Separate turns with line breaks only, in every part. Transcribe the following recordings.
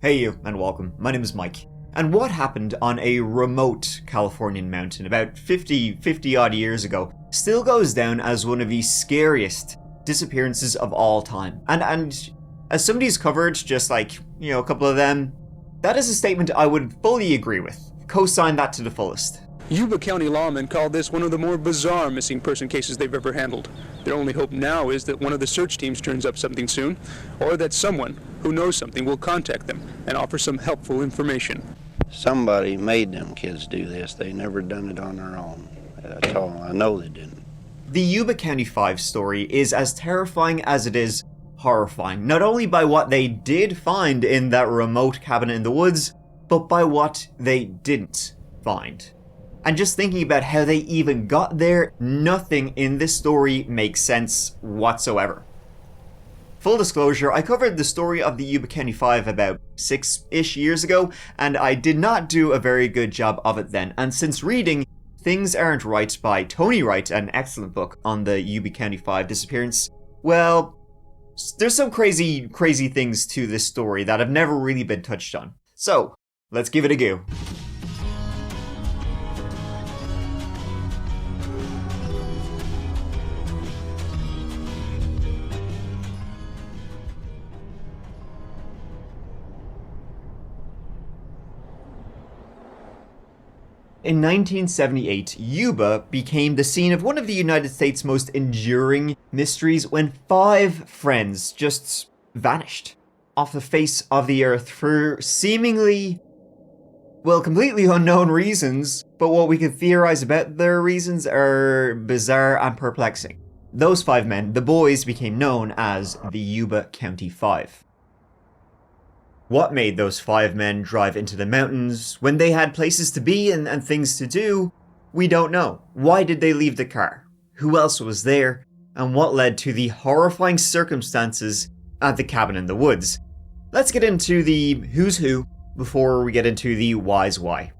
Hey you, and welcome. My name is Mike. And what happened on a remote Californian mountain about 50 odd years ago still goes down as one of the scariest disappearances of all time. And as somebody who's covered just a couple of them, that is a statement I would fully agree with. Co-sign that to the fullest.
Yuba County lawmen called this one of the more bizarre missing person cases they've ever handled. Their only hope now is that one of the search teams turns up something soon, or that someone who knows something will contact them and offer some helpful information.
Somebody made them kids do this. They never done it on their own. That's all. I know they didn't.
The Yuba County Five story is as terrifying as it is horrifying, not only by what they did find in that remote cabin in the woods, but by what they didn't find. And just thinking about how they even got there, nothing in this story makes sense whatsoever. Full disclosure, I covered the story of the Yuba County Five about 6-ish years ago, and I did not do a very good job of it then. And since reading Things Aren't Right by Tony Wright, an excellent book on the Yuba County Five disappearance, well, there's some crazy things to this story that have never really been touched on. So, let's give it a go. In 1978, Yuba became the scene of one of the United States' most enduring mysteries when 5 friends just vanished off the face of the earth for seemingly, completely unknown reasons, but what we can theorize about their reasons are bizarre and perplexing. Those 5 men, the boys, became known as the Yuba County Five. What made those 5 men drive into the mountains when they had places to be and things to do? We don't know. Why did they leave the car? Who else was there? And what led to the horrifying circumstances at the cabin in the woods? Let's get into the who's who before we get into the why's why.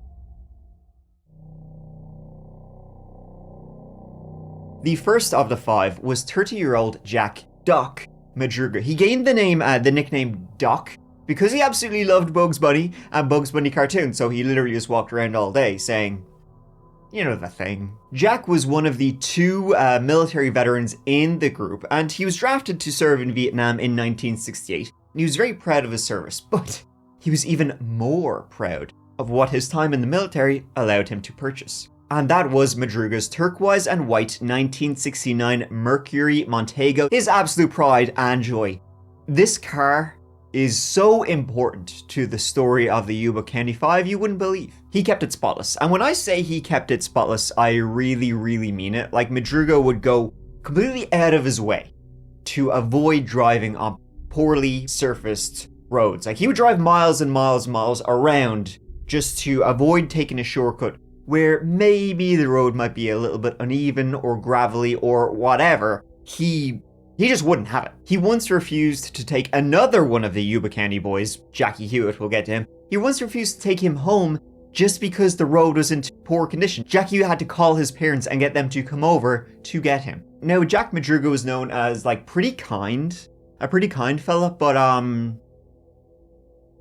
The first of the 5 was 30-year-old Jack Doc Madruga. He gained the nickname Doc because he absolutely loved Bugs Bunny and Bugs Bunny cartoons, so he literally just walked around all day saying, you know the thing. Jack was one of the 2 military veterans in the group, and he was drafted to serve in Vietnam in 1968. He was very proud of his service, but he was even more proud of what his time in the military allowed him to purchase. And that was Madruga's turquoise and white 1969 Mercury Montego, his absolute pride and joy. This car is so important to the story of the Yuba County Five, you wouldn't believe. He kept it spotless. And when I say he kept it spotless, I really mean it. Like, Madruga would go completely out of his way to avoid driving on poorly surfaced roads. Like, he would drive miles and miles around just to avoid taking a shortcut where maybe the road might be a little bit uneven or gravelly or whatever. He just wouldn't have it. He once refused to take another one of the Yuba County boys, Jackie Huett, we'll get to him. He once refused to take him home just because the road was in poor condition. Jackie had to call his parents and get them to come over to get him. Now, Jack Madruga was known as, a pretty kind fella, but,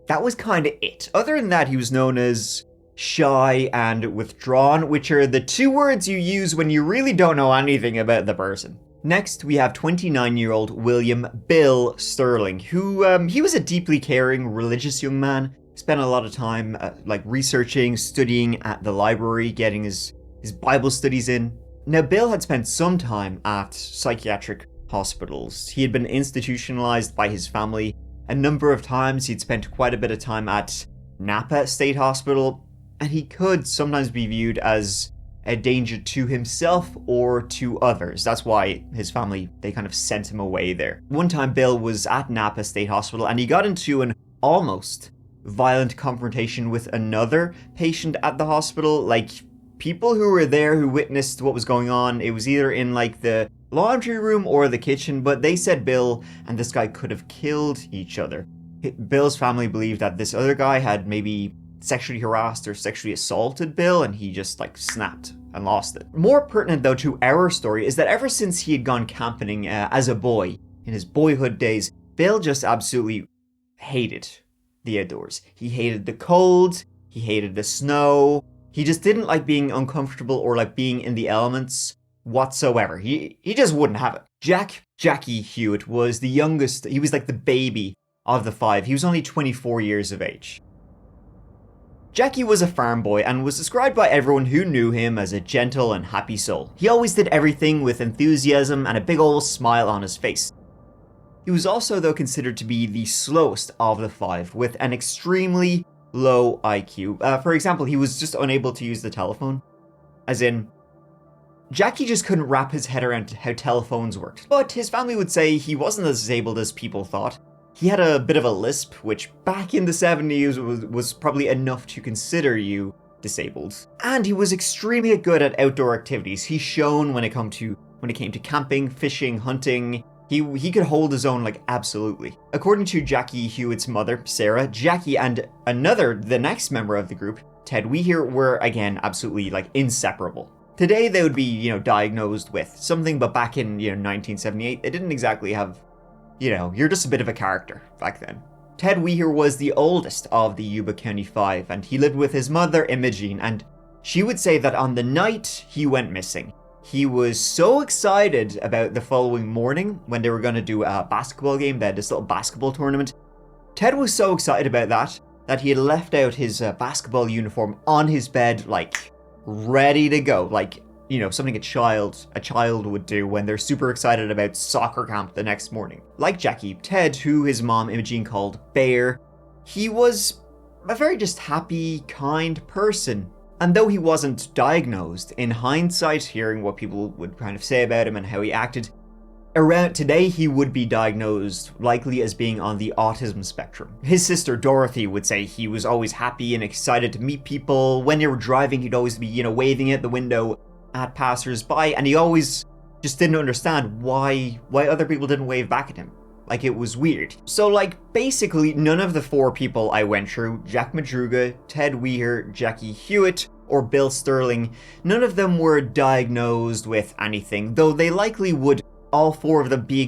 that was kinda it. Other than that, he was known as shy and withdrawn, which are the 2 words you use when you really don't know anything about the person. Next, we have 29-year-old William Bill Sterling, who, he was a deeply caring, religious young man. Spent a lot of time, researching, studying at the library, getting his Bible studies in. Now, Bill had spent some time at psychiatric hospitals. He had been institutionalized by his family a number of times. He'd spent quite a bit of time at Napa State Hospital, and he could sometimes be viewed as a danger to himself or to others. That's why his family, they kind of sent him away there. One time, Bill was at Napa State Hospital and he got into an almost violent confrontation with another patient at the hospital. Like, people who were there who witnessed what was going on, it was either in the laundry room or the kitchen, but they said Bill and this guy could have killed each other. Bill's family believed that this other guy had maybe sexually harassed or sexually assaulted Bill, and he just snapped and lost it. More pertinent though to our story is that ever since he had gone camping as a boy, in his boyhood days, Bill just absolutely hated the outdoors. He hated the cold, he hated the snow, he just didn't like being uncomfortable or like being in the elements whatsoever. He just wouldn't have it. Jackie Huett was the youngest, he was like the baby of the five. He was only 24 years of age. Jackie was a farm boy and was described by everyone who knew him as a gentle and happy soul. He always did everything with enthusiasm and a big old smile on his face. He was also, though, considered to be the slowest of the five, with an extremely low IQ. For example, he was just unable to use the telephone. As in, Jackie just couldn't wrap his head around how telephones worked. But his family would say he wasn't as disabled as people thought. He had a bit of a lisp, which back in the 70s was probably enough to consider you disabled. And he was extremely good at outdoor activities. He shone when it came to camping, fishing, hunting. He could hold his own, like, absolutely. According to Jackie Hewett's mother, Sarah, Jackie and the next member of the group, Ted Weiner, were, again, absolutely, like, inseparable. Today, they would be, diagnosed with something, but back in, 1978, they didn't exactly have, you're just a bit of a character back then. Ted Weiner was the oldest of the Yuba County Five, and he lived with his mother, Imogene, and she would say that on the night he went missing, he was so excited about the following morning when they were going to do a basketball game. They had this little basketball tournament. Ted was so excited about that he had left out his basketball uniform on his bed, like, ready to go. Like, something a child would do when they're super excited about soccer camp the next morning. Like Jackie, Ted, who his mom Imogene called Bear, he was a very just happy, kind person. And though he wasn't diagnosed, in hindsight, hearing what people would kind of say about him and how he acted, around today he would be diagnosed likely as being on the autism spectrum. His sister Dorothy would say he was always happy and excited to meet people. When they were driving, he'd always be, waving at the window at passers-by, and he always just didn't understand why other people didn't wave back at him. Like, it was weird. So, like, basically, none of the four people I went through, Jack Madruga, Ted Weiner, Jackie Huett, or Bill Sterling, none of them were diagnosed with anything, though they likely would, all four of them, be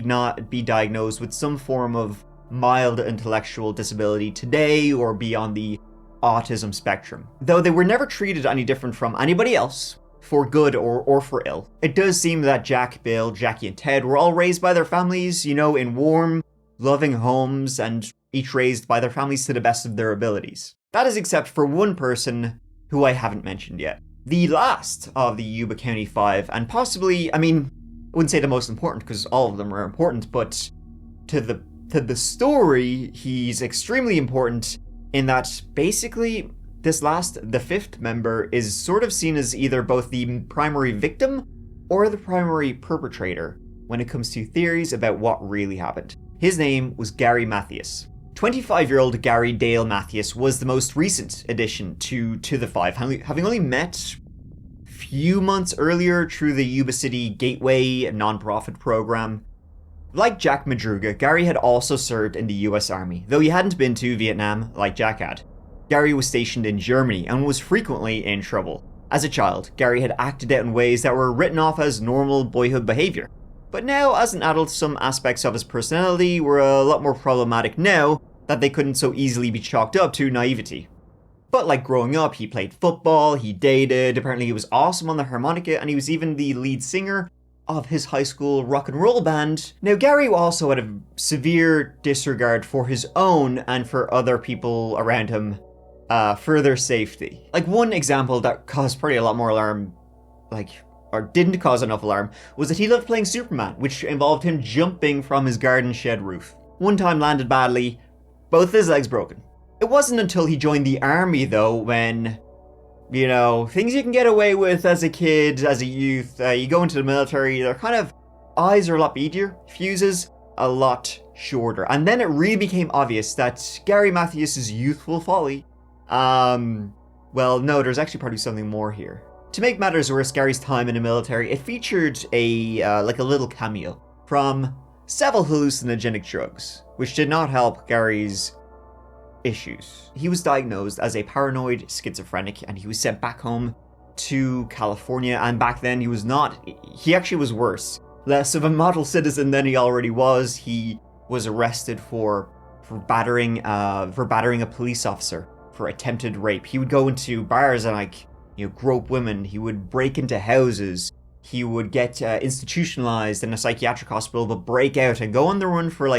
diagnosed with some form of mild intellectual disability today, or be on the autism spectrum. Though they were never treated any different from anybody else, for good or for ill. It does seem that Jack, Bill, Jackie, and Ted were all raised by their families, in warm, loving homes, and each raised by their families to the best of their abilities. That is except for one person who I haven't mentioned yet. The last of the Yuba County Five, and possibly, I wouldn't say the most important, because all of them are important, but to the story, he's extremely important in that basically the fifth member is sort of seen as either both the primary victim or the primary perpetrator when it comes to theories about what really happened. His name was Gary Mathias. 25-year-old Gary Dale Mathias was the most recent addition to the Five, having only met a few months earlier through the Yuba City Gateway nonprofit program. Like Jack Madruga, Gary had also served in the US Army, though he hadn't been to Vietnam like Jack had. Gary was stationed in Germany and was frequently in trouble. As a child, Gary had acted out in ways that were written off as normal boyhood behavior. But now, as an adult, some aspects of his personality were a lot more problematic now that they couldn't so easily be chalked up to naivety. But like growing up, he played football, he dated, apparently he was awesome on the harmonica, and he was even the lead singer of his high school rock and roll band. Now, Gary also had a severe disregard for his own and for other people around him for their safety. Like, one example that caused probably a lot more alarm, or didn't cause enough alarm, was that he loved playing Superman, which involved him jumping from his garden shed roof. One time landed badly, both his legs broken. It wasn't until he joined the army, though, when, things you can get away with as a kid, as a youth, you go into the military, their kind of eyes are a lot beadier, fuses a lot shorter. And then it really became obvious that Gary Mathias' youthful folly, there's actually probably something more here. To make matters worse, Gary's time in the military, it featured a little cameo from several hallucinogenic drugs, which did not help Gary's issues. He was diagnosed as a paranoid schizophrenic, and he was sent back home to California, and back then he actually was worse. Less of a model citizen than he already was. He was arrested for for battering a police officer, for attempted rape. He would go into bars and grope women. He would break into houses. He would get institutionalized in a psychiatric hospital, but break out and go on the run for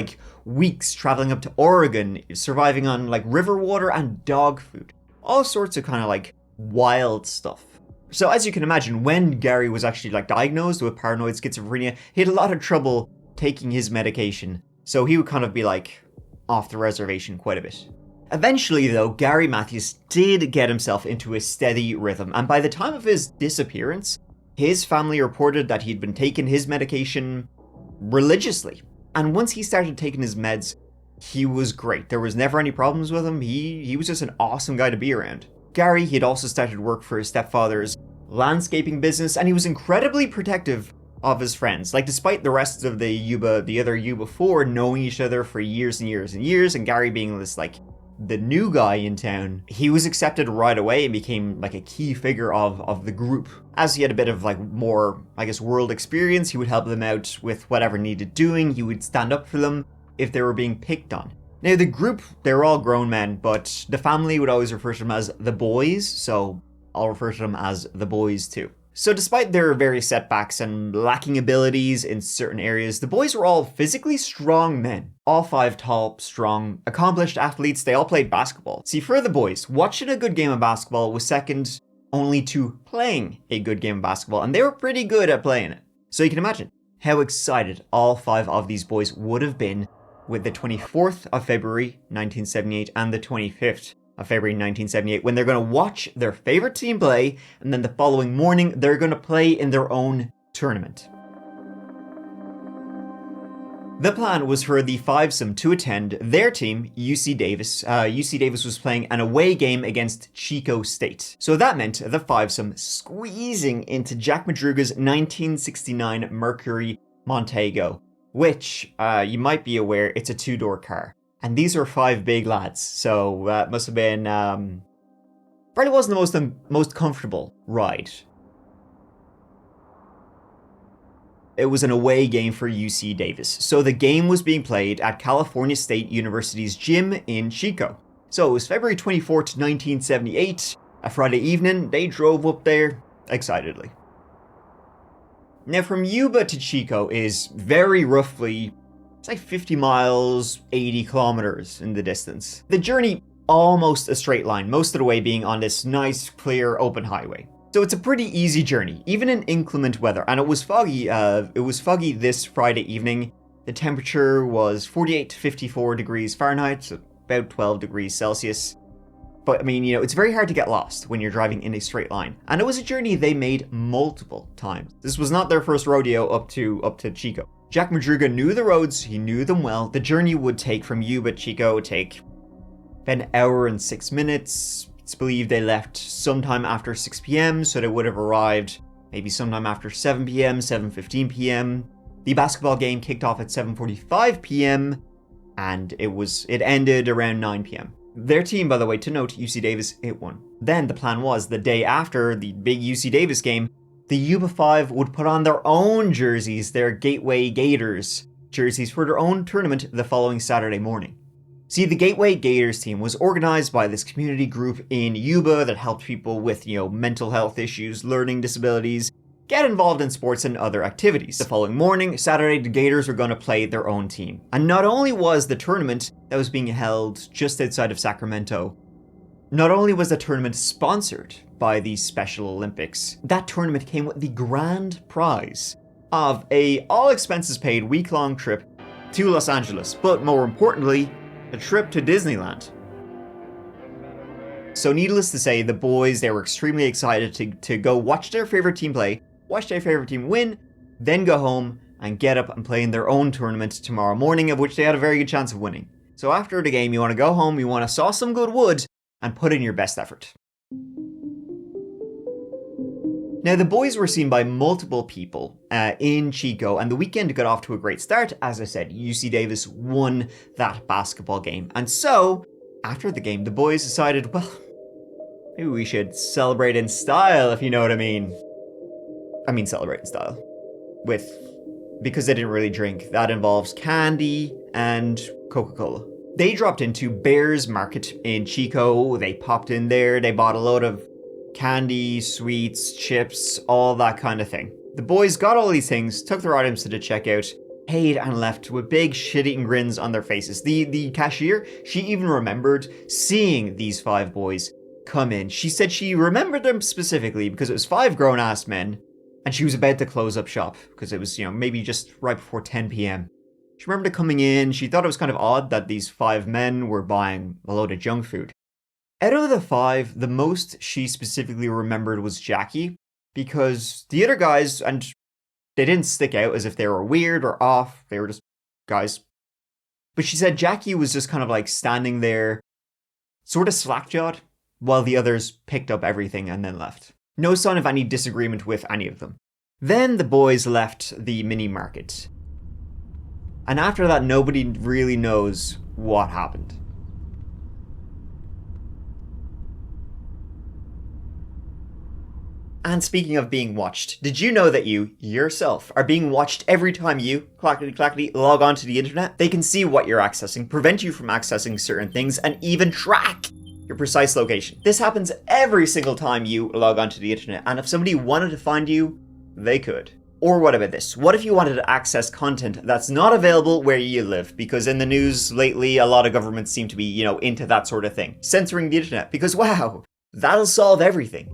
weeks, traveling up to Oregon, surviving on river water and dog food. All sorts of kind of wild stuff. So as you can imagine, when Gary was actually diagnosed with paranoid schizophrenia, he had a lot of trouble taking his medication. So he would kind of be off the reservation quite a bit. Eventually though, Gary Mathias did get himself into a steady rhythm, and by the time of his disappearance, his family reported that he'd been taking his medication religiously. And once he started taking his meds, he was great. There was never any problems with him. He was just an awesome guy to be around. Gary, he'd also started work for his stepfather's landscaping business, and he was incredibly protective of his friends. Despite the rest of the other Yuba 4 knowing each other for years and years and years, and Gary being this the new guy in town, he was accepted right away and became a key figure of the group. As he had a bit of more, world experience, he would help them out with whatever needed doing. He would stand up for them if they were being picked on. Now the group, they were all grown men, but the family would always refer to them as the boys, so I'll refer to them as the boys too. So despite their various setbacks and lacking abilities in certain areas, the boys were all physically strong men. All 5 tall, strong, accomplished athletes. They all played basketball. See, for the boys, watching a good game of basketball was second only to playing a good game of basketball, and they were pretty good at playing it. So you can imagine how excited all 5 of these boys would have been with the 24th of February 1978 and the 25th of February 1978, when they're going to watch their favorite team play, and then the following morning they're going to play in their own tournament. The plan was for the fivesome to attend their team, UC Davis. UC Davis was playing an away game against Chico State. So that meant the fivesome squeezing into Jack Madruga's 1969 Mercury Montego, which, you might be aware, it's a 2-door car. And these are 5 big lads, so that must have been, probably wasn't the most comfortable ride. It was an away game for UC Davis, so the game was being played at California State University's gym in Chico. So it was February 24th, 1978, a Friday evening. They drove up there excitedly. Now from Yuba to Chico is very roughly, it's 50 miles, 80 kilometers in the distance. The journey, almost a straight line, most of the way being on this nice, clear, open highway. So it's a pretty easy journey, even in inclement weather. And it was foggy this Friday evening. The temperature was 48 to 54 degrees Fahrenheit, so about 12 degrees Celsius. But I mean, it's very hard to get lost when you're driving in a straight line. And it was a journey they made multiple times. This was not their first rodeo up to Chico. Jack Madruga knew the roads, he knew them well. The journey would take from Yuba to Chico take an hour and 6 minutes. It's believed they left sometime after 6 p.m, so they would have arrived maybe sometime after 7 p.m, 7:15 p.m. The basketball game kicked off at 7:45 p.m, and it ended around 9 p.m. Their team, by the way, to note, UC Davis, it won. Then the plan was, the day after the big UC Davis game, the Yuba 5 would put on their own jerseys, their Gateway Gators jerseys, for their own tournament the following Saturday morning. See, the Gateway Gators team was organized by this community group in Yuba that helped people with, mental health issues, learning disabilities, get involved in sports and other activities. The following morning, Saturday, the Gators were going to play their own team. And not only was the tournament that was being held just outside of Sacramento, not only was the tournament sponsored by the Special Olympics, that tournament came with the grand prize of a all-expenses-paid week-long trip to Los Angeles, but more importantly, a trip to Disneyland. So needless to say, the boys, they were extremely excited to go watch their favorite team play, watch their favorite team win, then go home and get up and play in their own tournament tomorrow morning, of which they had a very good chance of winning. So after the game, you want to go home, you want to saw some good wood, and put in your best effort. Now, the boys were seen by multiple people in Chico, and the weekend got off to a great start. As I said, UC Davis won that basketball game. And so, after the game, the boys decided, well, maybe we should celebrate in style, if you know what I mean. I mean, celebrate in style. Because they didn't really drink. That involves candy and Coca-Cola. They dropped into Bear's Market in Chico. They popped in there. They bought a load of candy, sweets, chips, all that kind of thing. The boys got all these things, took their items to the checkout, paid and left with big shit-eating grins on their faces. The cashier, she even remembered seeing these 5 boys come in. She said she remembered them specifically because it was 5 grown-ass men, and she was about to close up shop because it was, maybe just right before 10 p.m. She remembered coming in. She thought it was kind of odd that these 5 men were buying a load of junk food. Out of the 5, the most she specifically remembered was Jackie, because the other guys, and they didn't stick out as if they were weird or off, they were just guys. But she said Jackie was just kind of like standing there, sort of slack-jawed, while the others picked up everything and then left. No sign of any disagreement with any of them. Then the boys left the mini market. And after that, nobody really knows what happened. And speaking of being watched, did you know that you, yourself, are being watched every time you, clackety, log onto the internet? They can see what you're accessing, prevent you from accessing certain things, and even track your precise location. This happens every single time you log onto the internet, and if somebody wanted to find you, they could. Or what about this? What if you wanted to access content that's not available where you live? Because in the news lately, a lot of governments seem to be, into that sort of thing. Censoring the internet, because wow, that'll solve everything.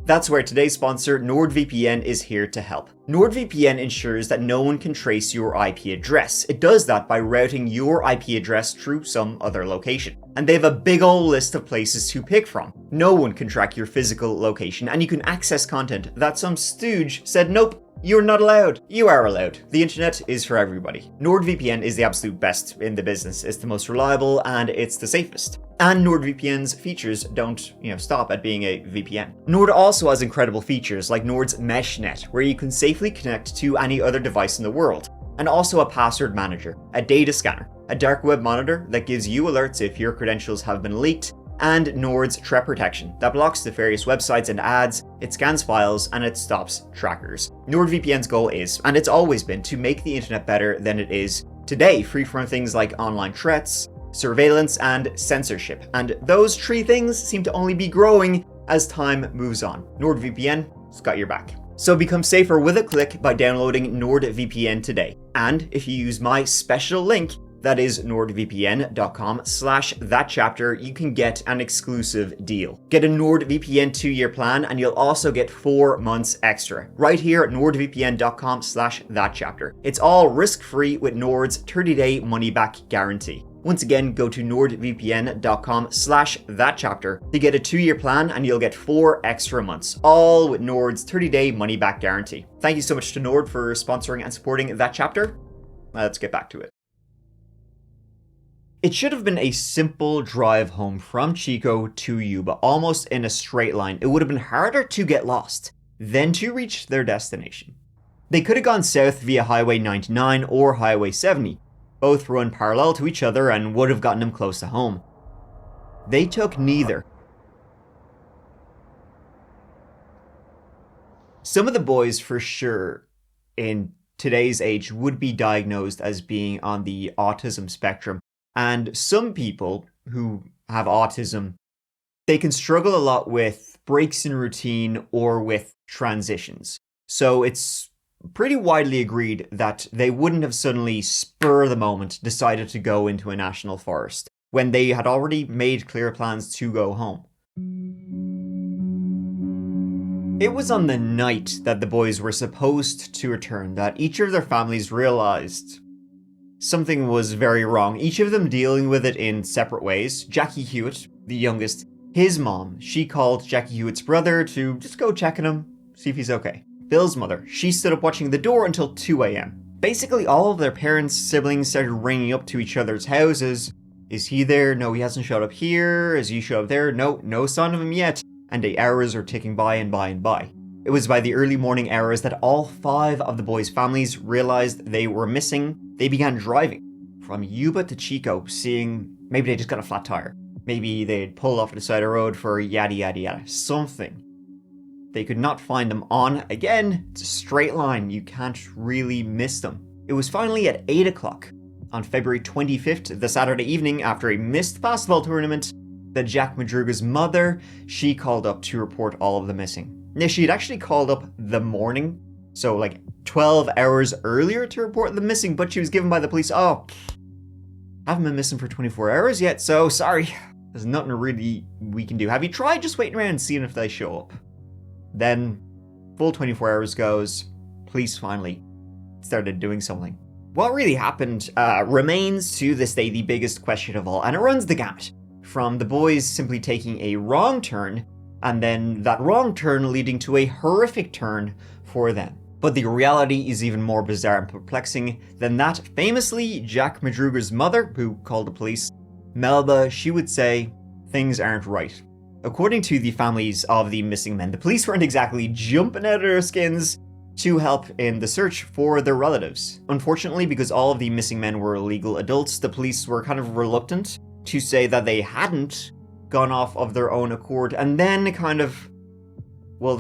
That's where today's sponsor, NordVPN, is here to help. NordVPN ensures that no one can trace your IP address. It does that by routing your IP address through some other location. And they have a big ol' list of places to pick from. No one can track your physical location, and you can access content that some stooge said, nope, you're not allowed. You are allowed. The internet is for everybody. NordVPN is the absolute best in the business. It's the most reliable and it's the safest. And NordVPN's features don't, stop at being a VPN. Nord also has incredible features like Nord's MeshNet, where you can safely connect to any other device in the world. And also a password manager, a data scanner, a dark web monitor that gives you alerts if your credentials have been leaked, and Nord's threat protection that blocks the various websites and ads, it scans files, and it stops trackers. NordVPN's goal is, and it's always been, to make the internet better than it is today, free from things like online threats, surveillance, and censorship. And those 3 things seem to only be growing as time moves on. NordVPN's got your back. So become safer with a click by downloading NordVPN today. And if you use my special link, that is nordvpn.com/thatchapter, you can get an exclusive deal. Get a NordVPN 2-year plan and you'll also get 4 months extra right here at nordvpn.com/thatchapter. It's all risk-free with Nord's 30-day money-back guarantee. Once again, go to nordvpn.com/thatchapter to get a 2-year plan and you'll get 4 extra months, all with Nord's 30-day money-back guarantee. Thank you so much to Nord for sponsoring and supporting That Chapter. Let's get back to it. It should have been a simple drive home from Chico to Yuba, almost in a straight line. It would have been harder to get lost than to reach their destination. They could have gone south via Highway 99 or Highway 70. Both run parallel to each other and would have gotten them close to home. They took neither. Some of the boys, for sure, in today's age, would be diagnosed as being on the autism spectrum. And some people who have autism, they can struggle a lot with breaks in routine or with transitions. So it's pretty widely agreed that they wouldn't have suddenly, spur of the moment, decided to go into a national forest when they had already made clear plans to go home. It was on the night that the boys were supposed to return that each of their families realized something was very wrong, each of them dealing with it in separate ways. Jackie Huett, the youngest, his mom, she called Jackie Hewett's brother to just go check on him, see if he's okay. Bill's mother, she stood up watching the door until 2 a.m. Basically, all of their parents' siblings started ringing up to each other's houses. Is he there? No, he hasn't showed up here. Has he showed up there? No, no sign of him yet. And the hours are ticking by and by and by. It was by the early morning hours that all 5 of the boys' families realized they were missing. They began driving from Yuba to Chico, seeing maybe they just got a flat tire. Maybe they'd pulled off the side of the road for yada yada yada, something. They could not find them on. Again, it's a straight line. You can't really miss them. It was finally at 8 o'clock On February 25th, the Saturday evening after a missed basketball tournament, that Jack Madruga's mother, she called up to report all of the missing. Now, she had actually called up the morning, so like 12 hours earlier to report the missing, but she was given by the police, haven't been missing for 24 hours yet, so sorry. There's nothing really we can do. Have you tried just waiting around and seeing if they show up? Then, full 24 hours goes, police finally started doing something. What really happened remains to this day the biggest question of all, and it runs the gamut. From the boys simply taking a wrong turn, and then that wrong turn leading to a horrific turn for them. But the reality is even more bizarre and perplexing than that. Famously, Jack Madruga's mother, who called the police, Melba, she would say, things aren't right. According to the families of the missing men, the police weren't exactly jumping out of their skins to help in the search for their relatives. Unfortunately, because all of the missing men were legal adults, the police were kind of reluctant to say that they hadn't gone off of their own accord, and then the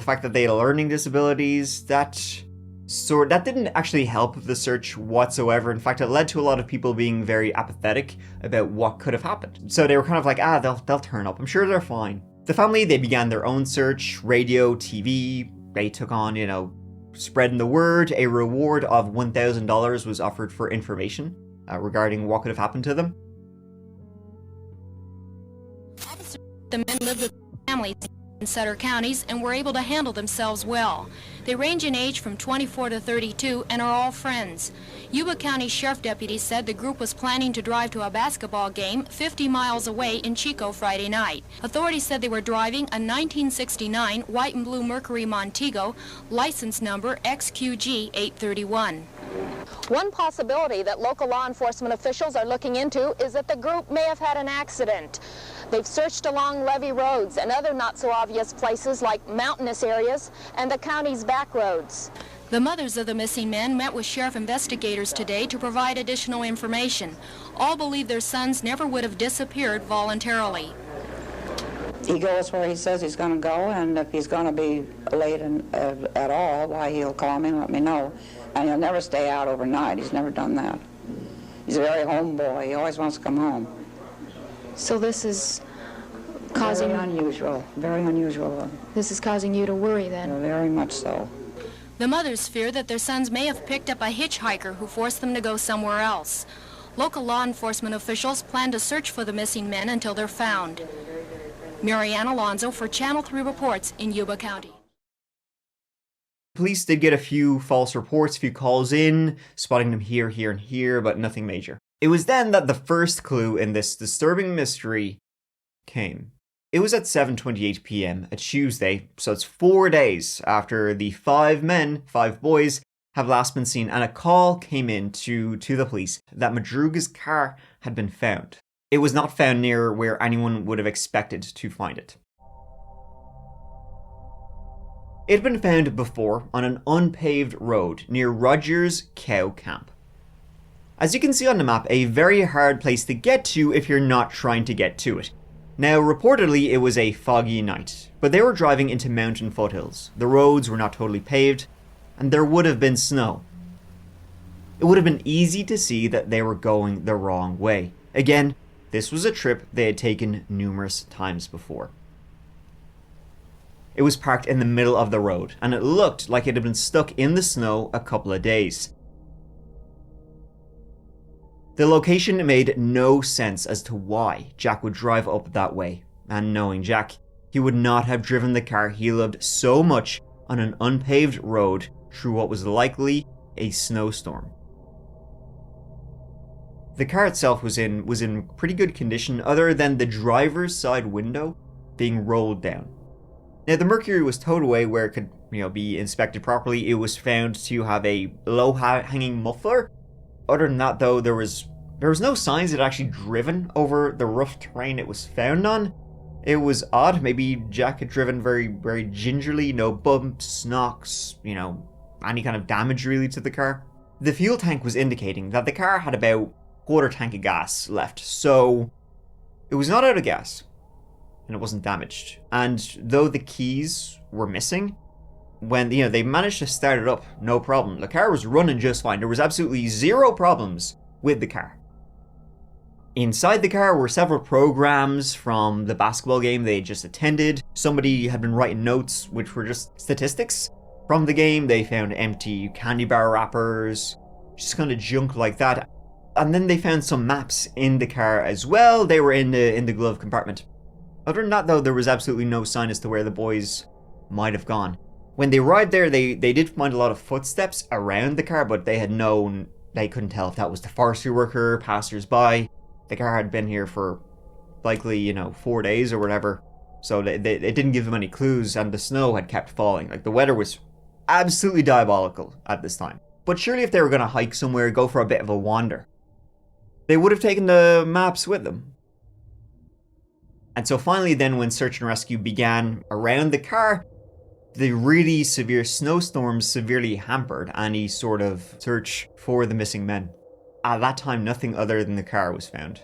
fact that they had learning disabilities, that didn't actually help the search whatsoever. In fact, it led to a lot of people being very apathetic about what could have happened. So they were kind of like, they'll turn up, I'm sure they're fine. The family, they began their own search, radio, TV, they took on, spreading the word. A reward of $1,000 was offered for information regarding what could have happened to them.
The men lived with families in Sutter counties and were able to handle themselves well. They range in age from 24 to 32 and are all friends. Yuba County Sheriff deputies said the group was planning to drive to a basketball game 50 miles away in Chico Friday night. Authorities said they were driving a 1969 white and blue Mercury Montego, license number XQG 831.
One possibility that local law enforcement officials are looking into is that the group may have had an accident. They've searched along levee roads and other not-so-obvious places like mountainous areas and the county's back roads.
The mothers of the missing men met with sheriff investigators today to provide additional information. All believe their sons never would have disappeared voluntarily.
He goes where he says he's going to go, and if he's going to be late at all, why, he'll call me and let me know. And he'll never stay out overnight. He's never done that. He's a very home boy. He always wants to come home.
So this is causing...
Very unusual. Very unusual.
This is causing you to worry then?
Very much so.
The mothers fear that their sons may have picked up a hitchhiker who forced them to go somewhere else. Local law enforcement officials plan to search for the missing men until they're found. Marianne Alonzo for Channel 3 Reports in Yuba County.
Police did get a few false reports, a few calls in, spotting them here, here, and here, but nothing major. It was then that the first clue in this disturbing mystery came. It was at 7:28 p.m. a Tuesday, so it's 4 days after the 5 boys, have last been seen, and a call came in to the police that Madruga's car had been found. It was not found near where anyone would have expected to find it. It had been found before on an unpaved road near Rogers Cow Camp. As you can see on the map, a very hard place to get to if you're not trying to get to it. Now, reportedly, it was a foggy night, but they were driving into mountain foothills. The roads were not totally paved, and there would have been snow. It would have been easy to see that they were going the wrong way. Again, this was a trip they had taken numerous times before. It was parked in the middle of the road, and it looked like it had been stuck in the snow a couple of days. The location made no sense as to why Jack would drive up that way, and knowing Jack, he would not have driven the car he loved so much on an unpaved road through what was likely a snowstorm. The car itself was in pretty good condition other than the driver's side window being rolled down. Now the Mercury was towed away where it could, be inspected properly. It was found to have a low-hanging muffler. Other than that, though, there was no signs it had actually driven over the rough terrain it was found on. It was odd. Maybe Jack had driven very, very gingerly. No bumps, knocks, any kind of damage really to the car. The fuel tank was indicating that the car had about a quarter tank of gas left, so it was not out of gas, and it wasn't damaged. And though the keys were missing, when they managed to start it up, no problem. The car was running just fine. There was absolutely zero problems with the car. Inside the car were several programs from the basketball game they had just attended. Somebody had been writing notes, which were just statistics from the game. They found empty candy bar wrappers, just kind of junk like that. And then they found some maps in the car as well. They were in the glove compartment. Other than that, though, there was absolutely no sign as to where the boys might have gone. When they arrived there, they did find a lot of footsteps around the car, but they couldn't tell if that was the forestry worker, passers-by. The car had been here for likely, 4 days or whatever. So it didn't give them any clues, and the snow had kept falling. Like, the weather was absolutely diabolical at this time. But surely if they were going to hike somewhere, go for a bit of a wander, they would have taken the maps with them. And so finally then, when search and rescue began around the car, the really severe snowstorms severely hampered any sort of search for the missing men. At that time, nothing other than the car was found.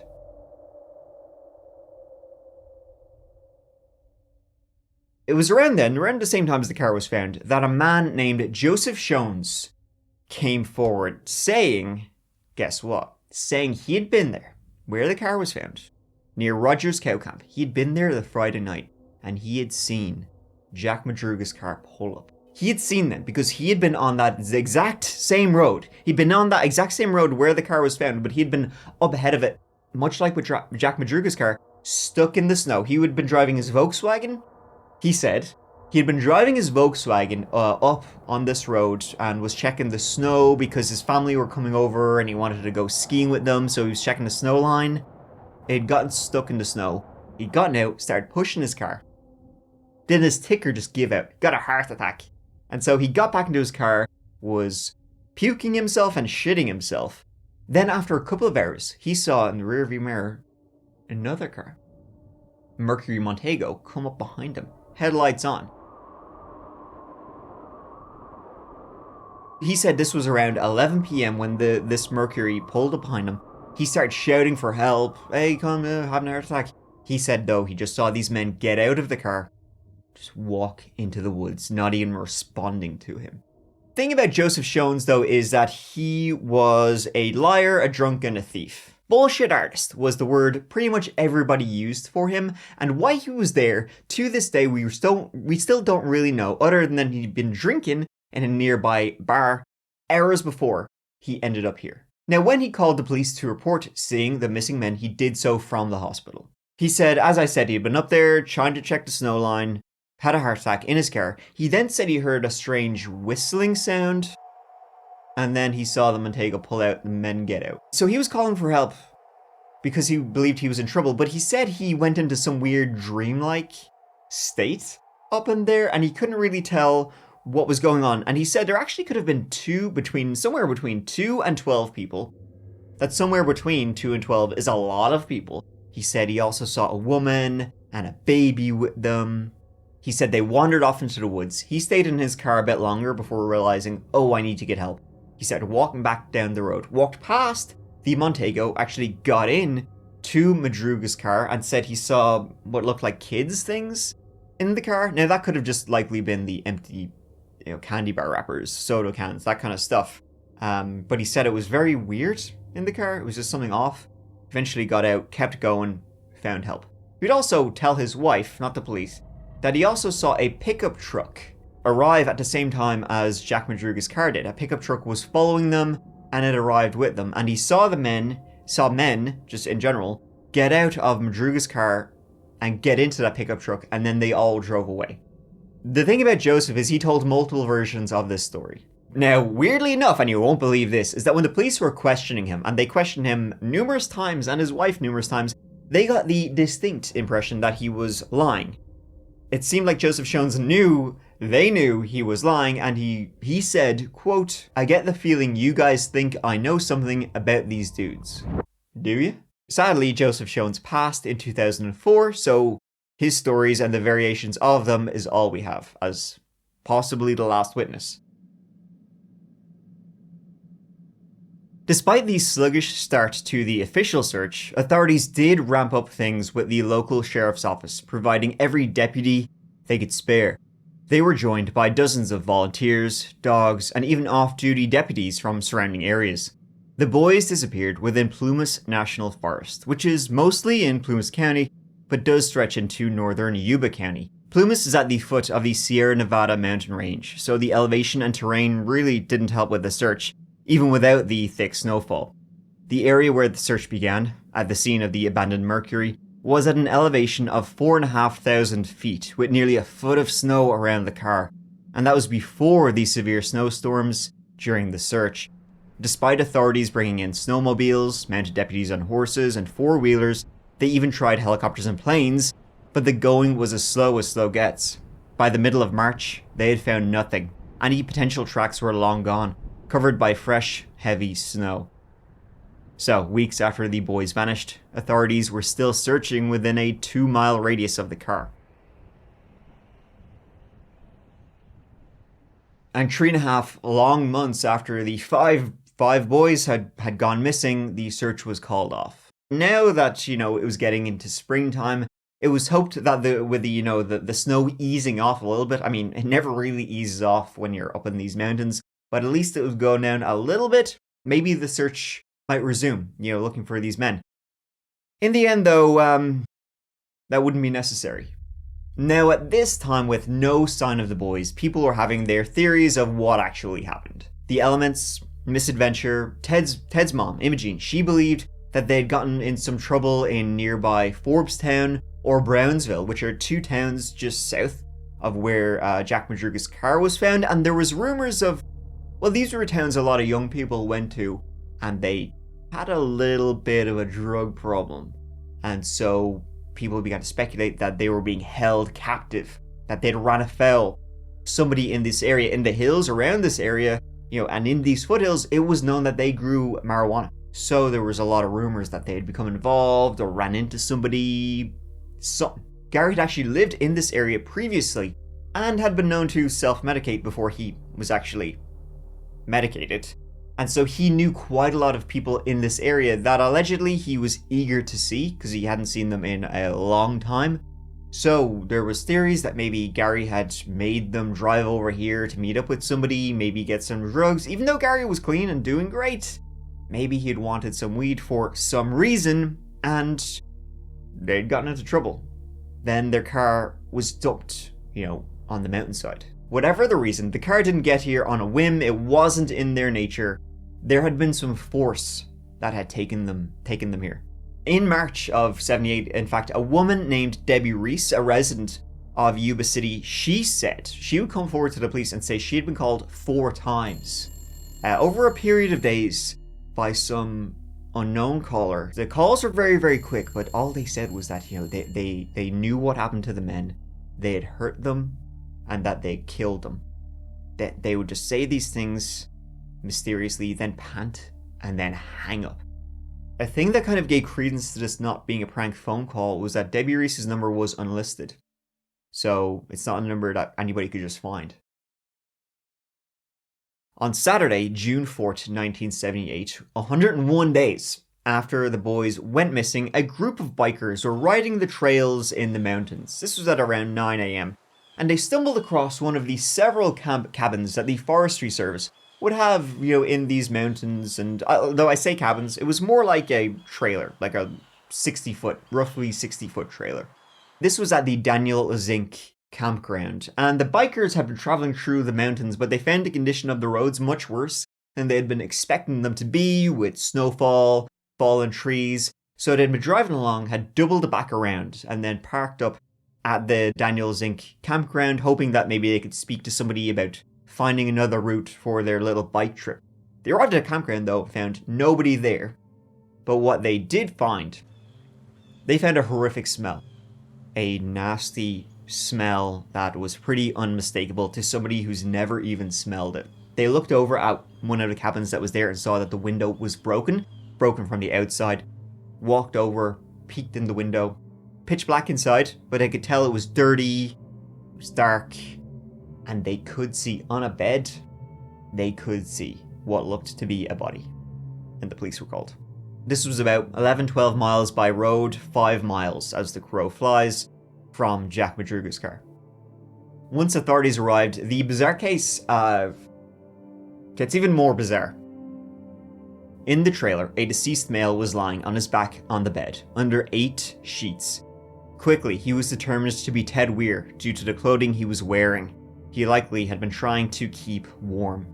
It was around the same time as the car was found, that a man named Joseph Shones came forward saying, guess what? Saying he had been there, where the car was found, near Rogers Cow Camp. He'd been there the Friday night, and he had seen Jack Madruga's car pull up. He had seen them because he had been on that exact same road. He'd been on that exact same road where the car was found, but he'd been up ahead of it, much like with Jack Madruga's car, stuck in the snow. He had been driving his Volkswagen. He said he had been driving his Volkswagen up on this road and was checking the snow because his family were coming over and he wanted to go skiing with them, so he was checking the snow line. He had gotten stuck in the snow. He'd gotten out, started pushing his car. Then his ticker just gave out. Got a heart attack. And so he got back into his car, was puking himself and shitting himself. Then after a couple of hours, he saw in the rearview mirror another car, Mercury Montego, come up behind him, headlights on. He said this was around 11 p.m. when this Mercury pulled up behind him. He started shouting for help. Hey, come, having a heart attack. He said, though, he just saw these men get out of the car, just walk into the woods, not even responding to him. The thing about Joseph Shones, though, is that he was a liar, a drunk, and a thief. Bullshit artist was the word pretty much everybody used for him, and why he was there, to this day, we still don't really know, other than he'd been drinking in a nearby bar hours before he ended up here. Now, when he called the police to report seeing the missing men, he did so from the hospital. He said, as I said, he'd been up there trying to check the snow line, had a heart attack in his car. He then said he heard a strange whistling sound, and then he saw the Montego pull out and the men get out. So he was calling for help because he believed he was in trouble, but he said he went into some weird dreamlike state up in there, and he couldn't really tell what was going on. And he said there actually could have been somewhere between 2 and 12 people. That somewhere between 2 and 12 is a lot of people. He said he also saw a woman and a baby with them. He said they wandered off into the woods. He stayed in his car a bit longer before realizing, I need to get help. He started walking back down the road, walked past the Montego, actually got in to Madruga's car and said he saw what looked like kids' things in the car. Now that could have just likely been the empty candy bar wrappers, soda cans, that kind of stuff. But he said it was very weird in the car. It was just something off. Eventually got out, kept going, found help. He'd also tell his wife, not the police, that he also saw a pickup truck arrive at the same time as Jack Madruga's car did. A pickup truck was following them, and it arrived with them. And he saw men, just in general, get out of Madruga's car and get into that pickup truck, and then they all drove away. The thing about Joseph is he told multiple versions of this story. Now, weirdly enough, and you won't believe this, is that when the police were questioning him, and they questioned him numerous times, and his wife numerous times, they got the distinct impression that he was lying. It seemed like Joseph Shones they knew he was lying, and he said, quote, "I get the feeling you guys think I know something about these dudes. Do you?" Sadly, Joseph Shones passed in 2004, so his stories and the variations of them is all we have, as possibly the last witness. Despite the sluggish start to the official search, authorities did ramp up things with the local sheriff's office, providing every deputy they could spare. They were joined by dozens of volunteers, dogs, and even off-duty deputies from surrounding areas. The boys disappeared within Plumas National Forest, which is mostly in Plumas County, but does stretch into northern Yuba County. Plumas is at the foot of the Sierra Nevada mountain range, so the elevation and terrain really didn't help with the search, even without the thick snowfall. The area where the search began, at the scene of the abandoned Mercury, was at an elevation of 4,500 feet, with nearly a foot of snow around the car, and that was before the severe snowstorms during the search. Despite authorities bringing in snowmobiles, mounted deputies on horses, and four-wheelers, they even tried helicopters and planes, but the going was as slow gets. By the middle of March, they had found nothing. Any potential tracks were long gone, covered by fresh, heavy snow. So, weeks after the boys vanished, authorities were still searching within a 2-mile radius of the car. And 3.5 long months after the five boys had gone missing, the search was called off. Now that, it was getting into springtime, it was hoped that with the snow easing off a little bit. I mean, it never really eases off when you're up in these mountains, but at least it was going down a little bit. Maybe the search might resume, looking for these men. In the end, though, that wouldn't be necessary. Now, at this time, with no sign of the boys, people were having their theories of what actually happened. The Elements, misadventure, Ted's mom, Imogene, she believed that they'd gotten in some trouble in nearby Forbestown or Brownsville, which are 2 towns just south of where Jack Madruga's car was found, and there was rumors of, well, these were towns a lot of young people went to, and they had a little bit of a drug problem. And so people began to speculate that they were being held captive, that they'd run afoul. Somebody in this area, in the hills around this area, and in these foothills, it was known that they grew marijuana. So there was a lot of rumors that they had become involved or ran into somebody. Gary had actually lived in this area previously and had been known to self-medicate before he was actually medicated. And so he knew quite a lot of people in this area that allegedly he was eager to see because he hadn't seen them in a long time. So there was theories that maybe Gary had made them drive over here to meet up with somebody, maybe get some drugs, even though Gary was clean and doing great. Maybe he had wanted some weed for some reason and they'd gotten into trouble. Then their car was dumped, on the mountainside. Whatever the reason, the car didn't get here on a whim. It wasn't in their nature. There had been some force that had taken them here. In March of 78, in fact, a woman named Debbie Reese, a resident of Yuba City, she said she would come forward to the police and say she had been called 4 times over a period of days by some unknown caller. The calls were very, very quick, but all they said was that, they knew what happened to the men. They had hurt them and that they killed them. That they would just say these things mysteriously, then pant and then hang up. A thing that kind of gave credence to this not being a prank phone call was that Debbie Reese's number was unlisted. So it's not a number that anybody could just find. On Saturday, June 4th, 1978, 101 days after the boys went missing, a group of bikers were riding the trails in the mountains. This was at around 9 a.m. And they stumbled across one of the several cabins that the Forestry Service would have, in these mountains. And though I say cabins, it was more like a trailer, like a roughly 60-foot trailer. This was at the Daniel Zink campground, and the bikers had been traveling through the mountains, but they found the condition of the roads much worse than they had been expecting them to be, with snowfall, fallen trees. So they'd been driving along, had doubled back around, and then parked up at the Daniel Zink campground, hoping that maybe they could speak to somebody about finding another route for their little bike trip. They arrived at the campground, though, found nobody there. But what they did find, they found a horrific smell. A nasty smell that was pretty unmistakable to somebody who's never even smelled it. They looked over at one of the cabins that was there and saw that the window was broken from the outside. Walked over, peeked in the window. Pitch black inside, but they could tell it was dirty, it was dark, and they could see on a bed, they could see what looked to be a body. And the police were called. This was about 11-12 miles by road, 5 miles as the crow flies from Jack Madruga's car. Once authorities arrived, the bizarre case gets even more bizarre. In the trailer, a deceased male was lying on his back on the bed, under 8 sheets. Quickly, he was determined to be Ted Weir due to the clothing he was wearing. He likely had been trying to keep warm.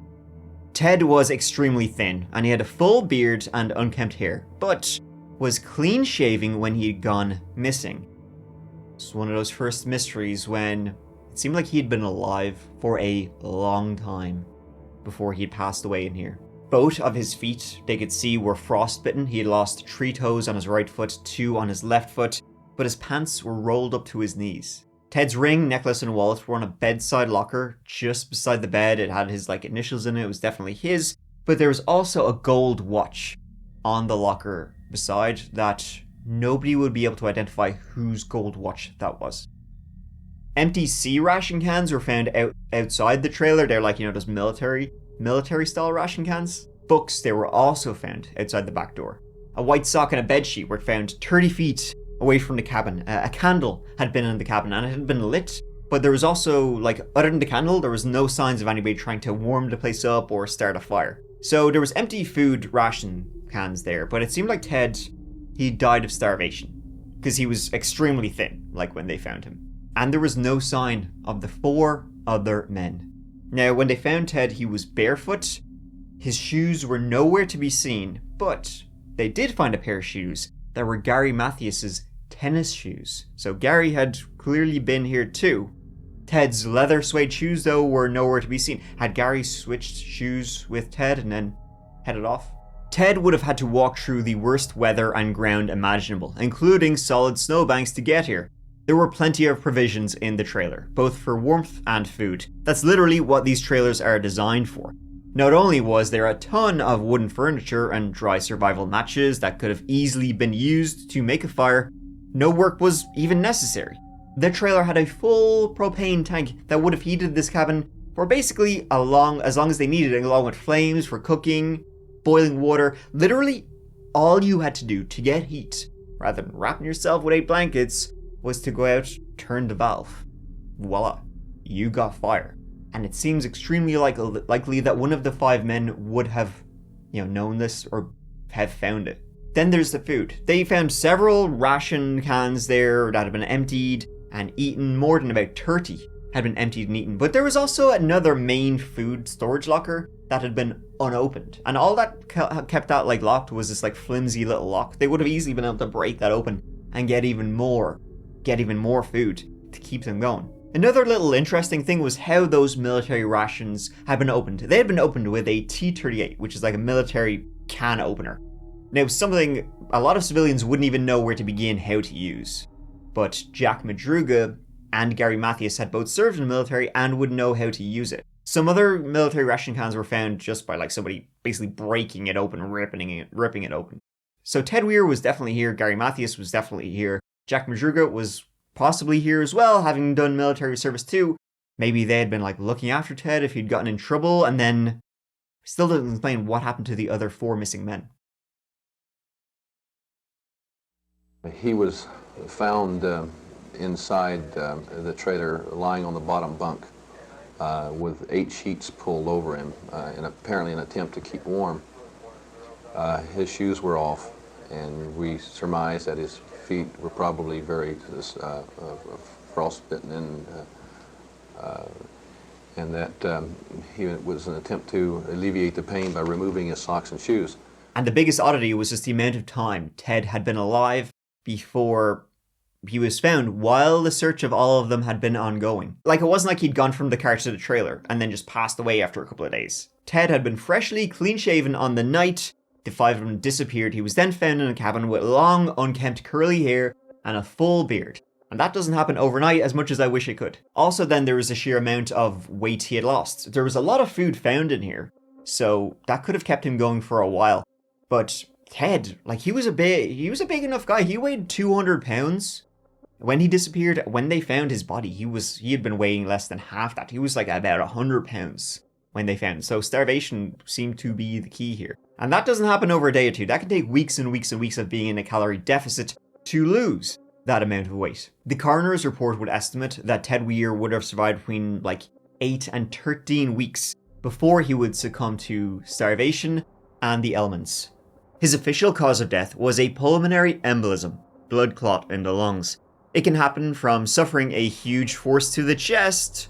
Ted was extremely thin, and he had a full beard and unkempt hair, but was clean shaving when he had gone missing. It's one of those first mysteries when it seemed like he had been alive for a long time before he had passed away in here. Both of his feet, they could see, were frostbitten. He had lost 3 toes on his right foot, 2 on his left foot, but his pants were rolled up to his knees. Ted's ring, necklace, and wallet were on a bedside locker just beside the bed. It had his initials in it. It was definitely his, but there was also a gold watch on the locker beside that nobody would be able to identify whose gold watch that was. Empty C ration cans were found outside the trailer. They're those military style ration cans. Books, they were also found outside the back door. A white sock and a bed sheet were found 30 feet away from the cabin. A candle had been in the cabin and it had been lit, but there was also, other than the candle, there was no signs of anybody trying to warm the place up or start a fire. So there was empty food ration cans there, but it seemed like Ted, he died of starvation because he was extremely thin, when they found him. And there was no sign of the 4 other men. Now, when they found Ted, he was barefoot. His shoes were nowhere to be seen, but they did find a pair of shoes that were Gary Mathias's tennis shoes. So Gary had clearly been here too. Ted's leather suede shoes, though, were nowhere to be seen. Had Gary switched shoes with Ted and then headed off? Ted would have had to walk through the worst weather and ground imaginable, including solid snowbanks to get here. There were plenty of provisions in the trailer, both for warmth and food. That's literally what these trailers are designed for. Not only was there a ton of wooden furniture and dry survival matches that could have easily been used to make a fire, no work was even necessary. The trailer had a full propane tank that would have heated this cabin for basically as long as they needed it, along with flames for cooking, boiling water. Literally, all you had to do to get heat, rather than wrapping yourself with 8 blankets, was to go out, turn the valve. Voila, you got fire. And it seems extremely likely that one of the 5 men would have, known this or have found it. Then there's the food. They found several ration cans there that had been emptied and eaten. More than about 30 had been emptied and eaten. But there was also another main food storage locker that had been unopened. And all that kept that locked was this flimsy little lock. They would have easily been able to break that open and get even more food to keep them going. Another little interesting thing was how those military rations had been opened. They had been opened with a T-38, which is a military can opener. Now, something a lot of civilians wouldn't even know where to begin how to use. But Jack Madruga and Gary Mathias had both served in the military and would know how to use it. Some other military ration cans were found just by somebody basically breaking it open, ripping it open. So Ted Weir was definitely here, Gary Mathias was definitely here, Jack Madruga was possibly here as well, having done military service too. Maybe they had been looking after Ted if he'd gotten in trouble, and then still doesn't explain what happened to the other 4 missing men.
He was found inside the trailer, lying on the bottom bunk with 8 sheets pulled over him, in apparently an attempt to keep warm. His shoes were off, and we surmised that his feet were probably very frostbitten, and that it was an attempt to alleviate the pain by removing his socks and shoes.
And the biggest oddity was just the amount of time Ted had been alive before he was found, while the search of all of them had been ongoing. It wasn't like he'd gone from the car to the trailer and then just passed away after a couple of days. Ted had been freshly clean-shaven on the night the 5 of them disappeared. He was then found in a cabin with long, unkempt curly hair and a full beard. And that doesn't happen overnight as much as I wish it could. Also then there was a sheer amount of weight he had lost. There was a lot of food found in here, so that could have kept him going for a while. But Ted, he was a big enough guy. He weighed 200 pounds. When he disappeared, when they found his body, he had been weighing less than half that. He was about 100 pounds when they found him. So starvation seemed to be the key here. And that doesn't happen over a day or two. That can take weeks and weeks and weeks of being in a calorie deficit to lose that amount of weight. The coroner's report would estimate that Ted Weir would have survived between 8 and 13 weeks before he would succumb to starvation and the elements. His official cause of death was a pulmonary embolism, blood clot in the lungs. It can happen from suffering a huge force to the chest,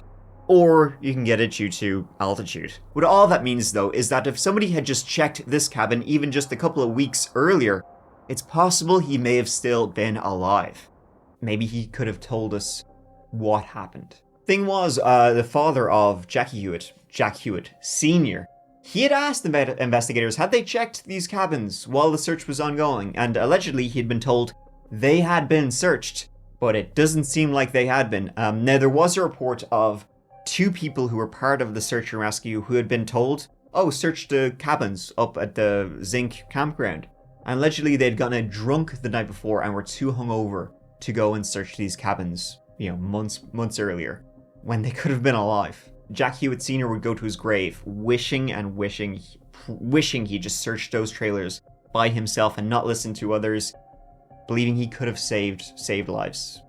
or you can get it due to altitude. What all that means though is that if somebody had just checked this cabin even just a couple of weeks earlier, it's possible he may have still been alive. Maybe he could have told us what happened. Thing was, the father of Jackie Huett, Jack Huett Sr., he had asked the investigators had they checked these cabins while the search was ongoing, and allegedly he had been told they had been searched, but it doesn't seem like they had been. Now, there was a report of 2 people who were part of the search and rescue who had been told, oh, search the cabins up at the Zinc campground. And allegedly they'd gotten drunk the night before and were too hungover to go and search these cabins, months earlier, when they could have been alive. Jack Huett Sr. would go to his grave, wishing he just searched those trailers by himself and not listened to others, believing he could have saved lives,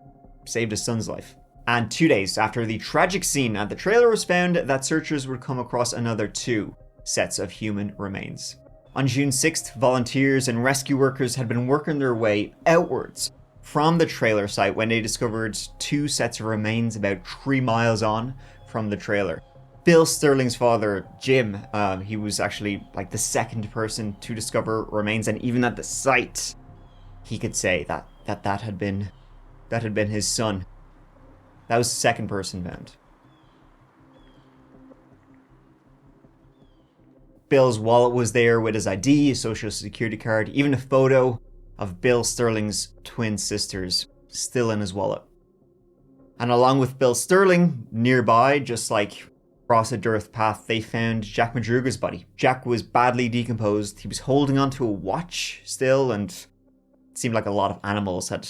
saved his son's life. And 2 days after the tragic scene at the trailer was found, that searchers would come across another 2 sets of human remains. On June 6th, volunteers and rescue workers had been working their way outwards from the trailer site when they discovered 2 sets of remains about 3 miles on from the trailer. Bill Sterling's father, Jim, he was actually like the second person to discover remains, and even at the site, he could say that had been his son. That was the second person found. Bill's wallet was there with his ID, his social security card, even a photo of Bill Sterling's twin sisters still in his wallet. And along with Bill Sterling, nearby, just like across a dirt path, they found Jack Madruga's body. Jack was badly decomposed. He was holding onto a watch still, and it seemed like a lot of animals had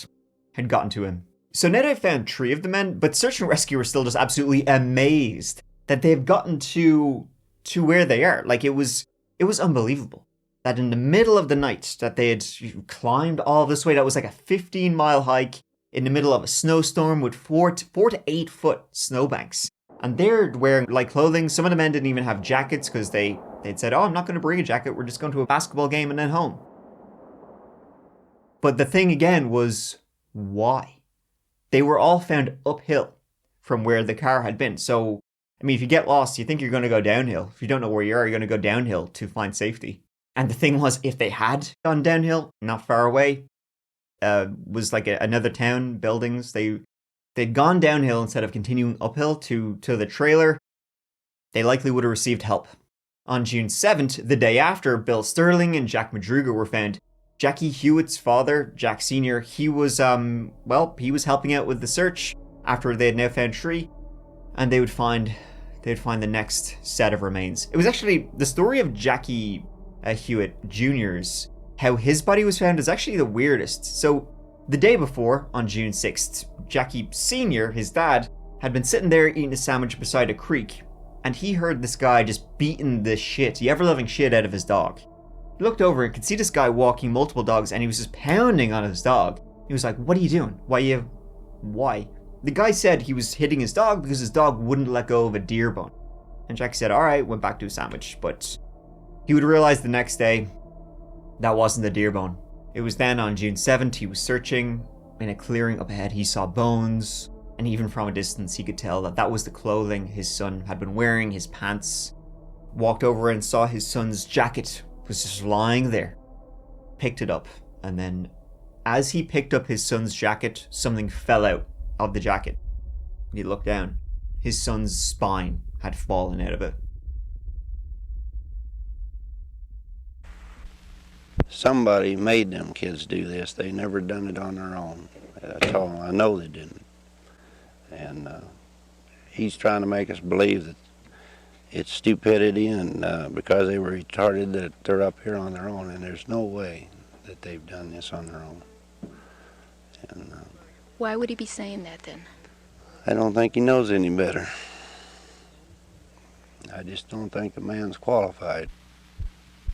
gotten to him. So now they've found 3 of the men, but search and rescue are still just absolutely amazed that they've gotten to where they are. Like, it was unbelievable that in the middle of the night that they had climbed all this way. That was like a 15-mile hike in the middle of a snowstorm with 4 to 8 foot snowbanks. And they're wearing light clothing. Some of the men didn't even have jackets because they'd said, oh, I'm not going to bring a jacket. We're just going to a basketball game and then home. But the thing again was, why? They were all found uphill from where the car had been. So, I mean, if you get lost, you think you're going to go downhill. If you don't know where you are, you're going to go downhill to find safety. And the thing was, if they had gone downhill, not far away, was like another town, buildings. They'd gone downhill instead of continuing uphill to the trailer. They likely would have received help. On June 7th, the day after Bill Sterling and Jack Madruga were found, Jackie Huett's father, Jack Sr., he was helping out with the search after they had now found 3, and they'd find the next set of remains. It was actually the story of Jackie Huett Jr.'s, how his body was found, is actually the weirdest. So the day before, on June 6th, Jackie Sr., his dad, had been sitting there eating a sandwich beside a creek, and he heard this guy just beating the ever-loving shit out of his dog. He looked over and could see this guy walking multiple dogs, and he was just pounding on his dog. He was like, what are you doing? Why? The guy said he was hitting his dog because his dog wouldn't let go of a deer bone. And Jack said, all right, went back to his sandwich. But he would realize the next day that wasn't the deer bone. It was then on June 7th, he was searching in a clearing up ahead. He saw bones, and even from a distance, he could tell that was the clothing his son had been wearing, his pants. Walked over and saw his son's jacket was just lying there. Picked it up, and then as he picked up his son's jacket, something fell out of the jacket. He looked down. His son's spine had fallen out of it.
Somebody made them kids do this. They never done it on their own at all. I know they didn't. And he's trying to make us believe that it's stupidity and because they were retarded that they're up here on their own, and there's no way that they've done this on their own. And
Why would he be saying that then?
I don't think he knows any better. I just don't think the man's qualified.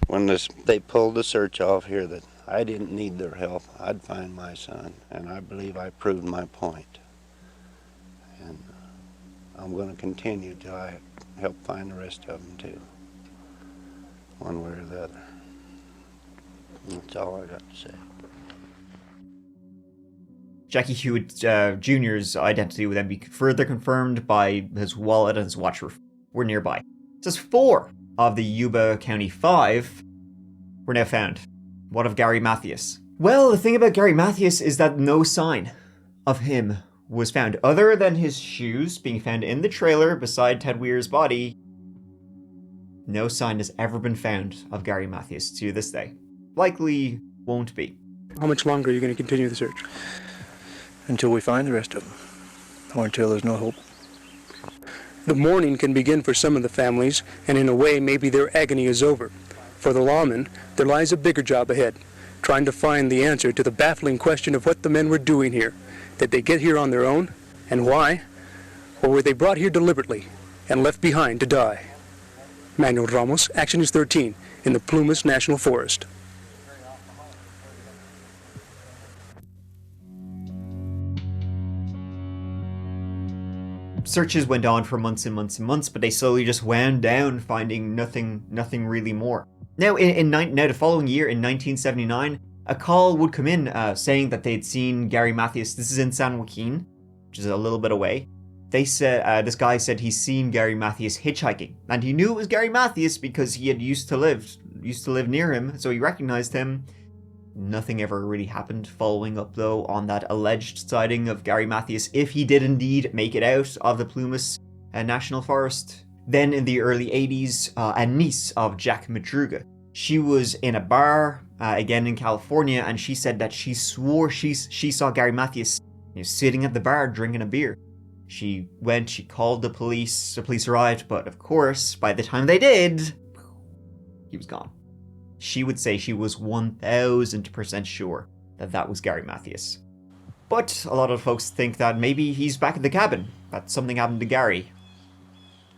When they pulled the search off here that I didn't need their help, I'd find my son, and I believe I proved my point. And I'm going to continue till I help find the rest of them too, one way or the other. That's all I got to say.
Jackie Huett Jr.'s identity would then be further confirmed by his wallet and his watch were nearby. It says 4 of the Yuba County Five were now found. What of Gary Mathias? Well, the thing about Gary Mathias is that no sign of him was found, other than his shoes being found in the trailer beside Ted Weir's body. No sign has ever been found of Gary Mathias to this day. Likely won't be.
How much longer are you going to continue the search?
Until we find the rest of them, or until there's no hope.
The mourning can begin for some of the families, and in a way, maybe their agony is over. For the lawmen, there lies a bigger job ahead, trying to find the answer to the baffling question of what the men were doing here. Did they get here on their own, and why? Or were they brought here deliberately and left behind to die? Manuel Ramos, Action News 13, in the Plumas National Forest.
Searches went on for months and months and months, but they slowly just wound down, finding nothing really more. Now, the following year, in 1979, a call would come in saying that they'd seen Gary Mathias. This is in San Joaquin, which is a little bit away. They said this guy said he's seen Gary Mathias hitchhiking, and he knew it was Gary Mathias because he had used to live near him, so he recognized him. Nothing ever really happened following up, though, on that alleged sighting of Gary Mathias, if he did indeed make it out of the Plumas National Forest. Then, in the early 80s, a niece of Jack Madruga, she was in a bar, again in California, and she said that she swore she saw Gary Mathias sitting at the bar drinking a beer. She called the police arrived, but of course, by the time they did, he was gone. She would say she was 1000% sure that was Gary Mathias. But a lot of folks think that maybe he's back at the cabin, that something happened to Gary.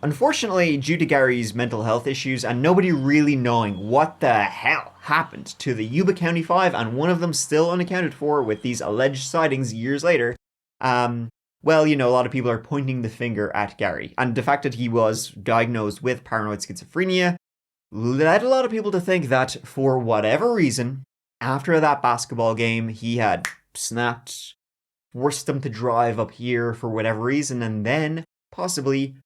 Unfortunately, due to Gary's mental health issues and nobody really knowing what the hell happened to the Yuba County Five, and one of them still unaccounted for with these alleged sightings years later, well, a lot of people are pointing the finger at Gary. And the fact that he was diagnosed with paranoid schizophrenia led a lot of people to think that, for whatever reason, after that basketball game, he had snapped, forced them to drive up here for whatever reason, and then possibly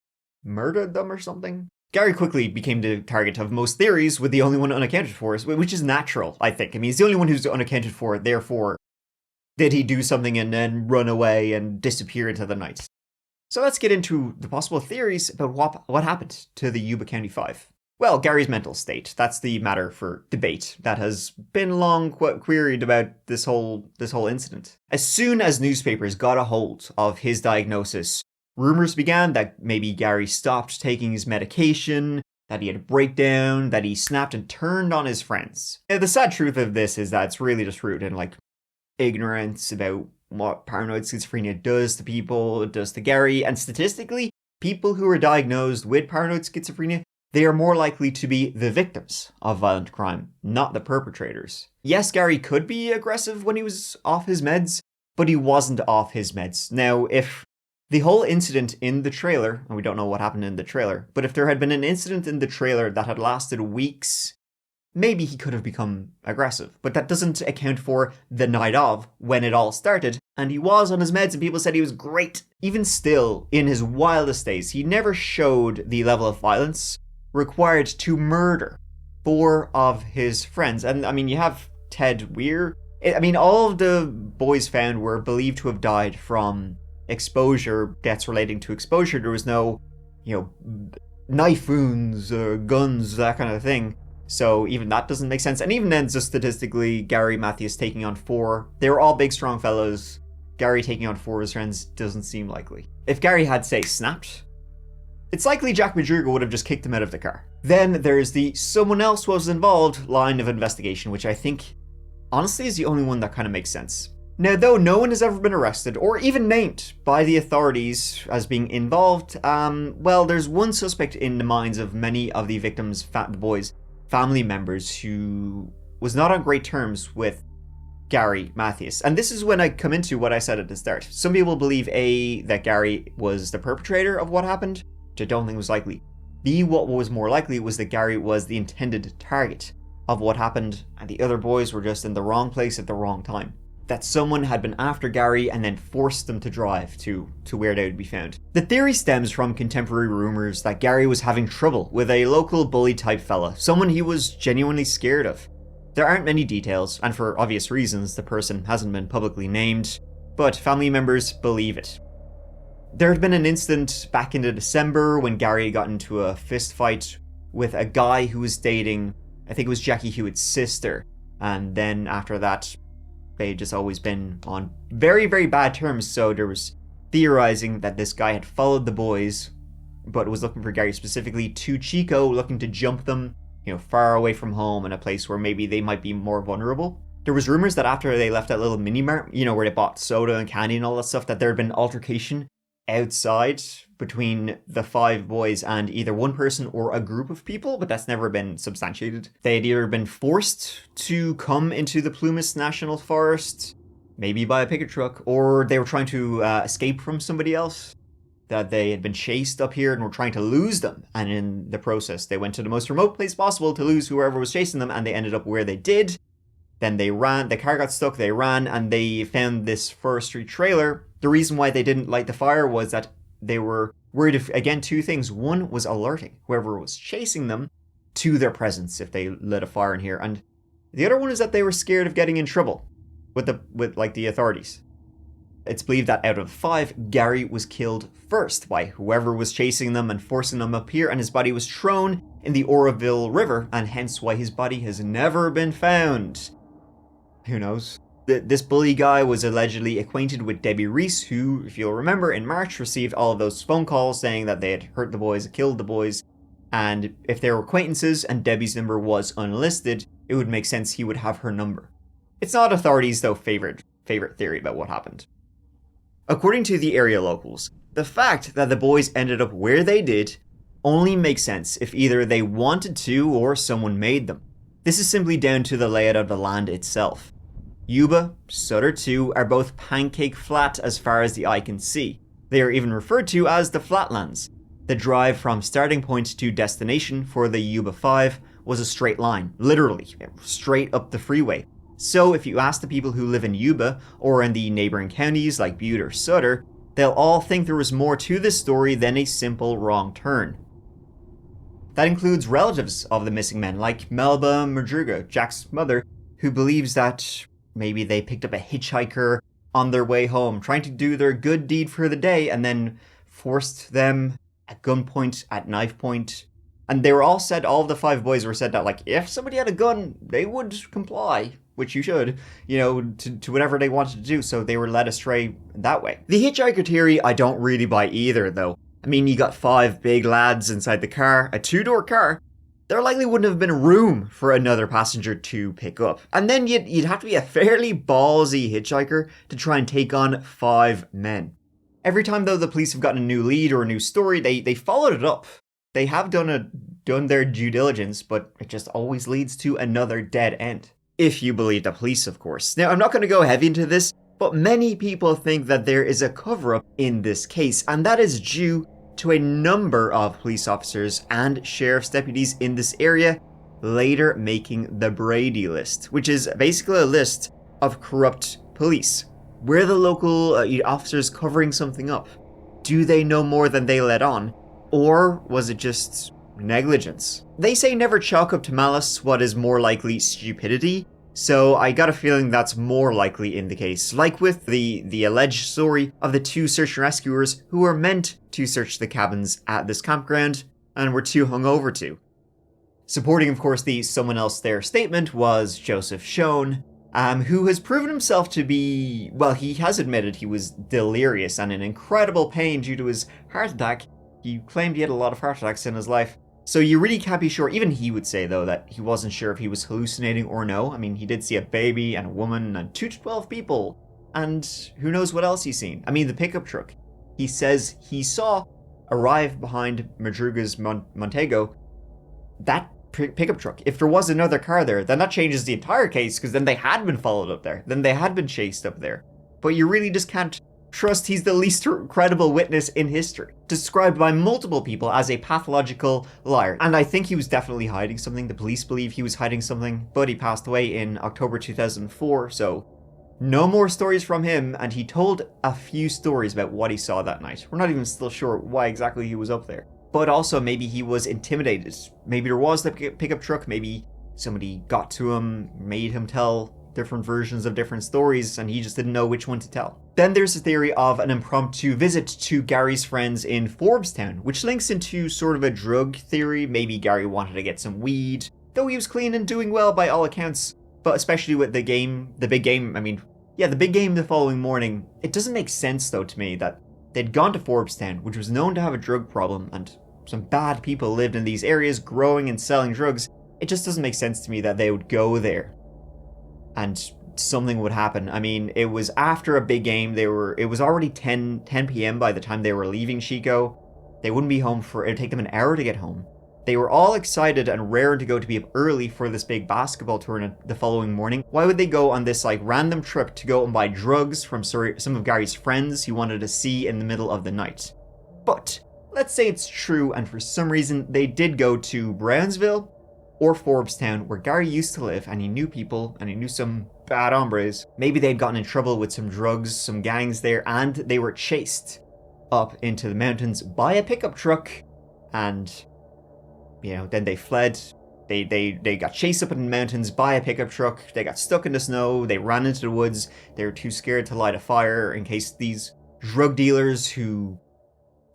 murdered them or something. Gary quickly became the target of most theories, with the only one unaccounted for, which is natural, I think. I mean, he's the only one who's unaccounted for, therefore, did he do something and then run away and disappear into the night? So let's get into the possible theories about what happened to the Yuba County Five. Well, Gary's mental state, that's the matter for debate that has been long queried about this whole incident. As soon as newspapers got a hold of his diagnosis, rumors began that maybe Gary stopped taking his medication, that he had a breakdown, that he snapped and turned on his friends. Now, the sad truth of this is that it's really just rooted in ignorance about what paranoid schizophrenia does to people, it does to Gary, and statistically, people who are diagnosed with paranoid schizophrenia, they are more likely to be the victims of violent crime, not the perpetrators. Yes, Gary could be aggressive when he was off his meds, but he wasn't off his meds. Now, if the whole incident in the trailer, and we don't know what happened in the trailer, but if there had been an incident in the trailer that had lasted weeks, maybe he could have become aggressive. But that doesn't account for the night of, when it all started, and he was on his meds and people said he was great. Even still, in his wildest days, he never showed the level of violence required to murder 4 of his friends. And I mean, you have Ted Weir. I mean, all of the boys found were believed to have died from exposure, deaths relating to exposure. There was no, knife wounds, guns, that kind of thing. So even that doesn't make sense. And even then, just statistically, Gary Mathias taking on 4, they were all big, strong fellows. Gary taking on 4 of his friends doesn't seem likely. If Gary had, say, snapped, it's likely Jack Madruga would have just kicked him out of the car. Then there's the someone else was involved line of investigation, which I think, honestly, is the only one that kind of makes sense. Now, though no one has ever been arrested or even named by the authorities as being involved, well, there's one suspect in the minds of many of the victims' the boys' family members who was not on great terms with Gary Mathias. And this is when I come into what I said at the start. Some people believe A, that Gary was the perpetrator of what happened, which I don't think was likely. B, what was more likely was that Gary was the intended target of what happened, and the other boys were just in the wrong place at the wrong time. That someone had been after Gary and then forced them to drive to where they would be found. The theory stems from contemporary rumors that Gary was having trouble with a local bully type fella, someone he was genuinely scared of. There aren't many details, and for obvious reasons, the person hasn't been publicly named, but family members believe it. There had been an incident back in December when Gary got into a fist fight with a guy who was dating, I think it was Jackie Huett's sister, and then after that, they'd just always been on very, very bad terms, so there was theorizing that this guy had followed the boys, but was looking for Gary specifically to Chico, looking to jump them, far away from home in a place where maybe they might be more vulnerable. There was rumors that after they left that little mini-mart, where they bought soda and candy and all that stuff, that there had been altercation outside between the 5 boys and either one person or a group of people, but that's never been substantiated. They had either been forced to come into the Plumas National Forest, maybe by a pickup truck, or they were trying to escape from somebody else, that they had been chased up here and were trying to lose them, and in the process they went to the most remote place possible to lose whoever was chasing them, and they ended up where they did. Then they ran, the car got stuck, they ran, and they found this forestry trailer. The reason why they didn't light the fire was that they were worried of, again, 2 things. One was alerting whoever was chasing them to their presence if they lit a fire in here. And the other one is that they were scared of getting in trouble with the authorities. It's believed that out of 5, Gary was killed first by whoever was chasing them and forcing them up here, and his body was thrown in the Oroville River, and hence why his body has never been found. Who knows? This bully guy was allegedly acquainted with Debbie Reese, who, if you'll remember, in March received all of those phone calls saying that they had hurt the boys, killed the boys, and if they were acquaintances and Debbie's number was unlisted, it would make sense he would have her number. It's not authorities, though, favorite theory about what happened. According to the area locals, the fact that the boys ended up where they did only makes sense if either they wanted to or someone made them. This is simply down to the layout of the land itself. Yuba, Sutter 2 are both pancake flat as far as the eye can see. They are even referred to as the flatlands. The drive from starting point to destination for the Yuba 5 was a straight line, literally, straight up the freeway. So if you ask the people who live in Yuba or in the neighboring counties like Butte or Sutter, they'll all think there was more to this story than a simple wrong turn. That includes relatives of the missing men like Melba Madruga, Jack's mother, who believes that maybe they picked up a hitchhiker on their way home, trying to do their good deed for the day, and then forced them at gunpoint, at knife point. And they were all said, all of the 5 boys were said that, like, if somebody had a gun, they would comply, which you should, to whatever they wanted to do, so they were led astray that way. The hitchhiker theory, I don't really buy either, though. I mean, you got 5 big lads inside the car, a 2-door car. There likely wouldn't have been room for another passenger to pick up. And then you'd have to be a fairly ballsy hitchhiker to try and take on 5 men. Every time, though, the police have gotten a new lead or a new story, they followed it up. They have done their due diligence, but it just always leads to another dead end. If you believe the police, of course. Now, I'm not going to go heavy into this, but many people think that there is a cover-up in this case, and that is due to a number of police officers and sheriff's deputies in this area later making the Brady list, which is basically a list of corrupt police. Were the local officers covering something up? Do they know more than they let on? Or was it just negligence? They say never chalk up to malice what is more likely stupidity, so I got a feeling that's more likely in the case, like with the alleged story of the 2 search and rescuers who were meant to search the cabins at this campground and were too hungover to. Supporting, of course, the someone else there statement was Joseph Schoen, who has proven himself to be, well, he has admitted he was delirious and in incredible pain due to his heart attack. He claimed he had a lot of heart attacks in his life. So you really can't be sure. Even he would say, though, that he wasn't sure if he was hallucinating or no. I mean, he did see a baby and a woman and 2 to 12 people. And who knows what else he's seen. I mean, the pickup truck. He says he saw arrive behind Madruga's Montego. That pickup truck. If there was another car there, then that changes the entire case, because then they had been followed up there. Then they had been chased up there. But you really just can't trust he's the least credible witness in history. described by multiple people as a pathological liar. And I think he was definitely hiding something. The police believe he was hiding something, but he passed away in October 2004, so no more stories from him, and he told a few stories about what he saw that night. We're not even still sure why exactly he was up there. But also, maybe he was intimidated. Maybe there was the pickup truck, maybe somebody got to him, made him tell different versions of different stories, and he just didn't know which one to tell. Then there's the theory of an impromptu visit to Gary's friends in Forbestown, which links into sort of a drug theory. Maybe Gary wanted to get some weed, though he was clean and doing well by all accounts. But especially with the big game the following morning, it doesn't make sense though to me that they'd gone to Forbestown, which was known to have a drug problem, and some bad people lived in these areas growing and selling drugs. It just doesn't make sense to me that they would go there and something would happen. I mean, it was after a big game. It was already 10 p.m. by the time they were leaving Chico. They wouldn't be home it'd take them an hour to get home. They were all excited and raring to go to be up early for this big basketball tournament the following morning. Why would they go on this random trip to go and buy drugs from some of Gary's friends he wanted to see in the middle of the night? But let's say it's true, and for some reason they did go to Brownsville or Forbestown, where Gary used to live, and he knew people, and he knew some bad hombres. Maybe they'd gotten in trouble with some drugs, some gangs there, and they were chased up into the mountains by a pickup truck, and then they fled. They got chased up in the mountains by a pickup truck. They got stuck in the snow. They ran into the woods. They were too scared to light a fire in case these drug dealers, who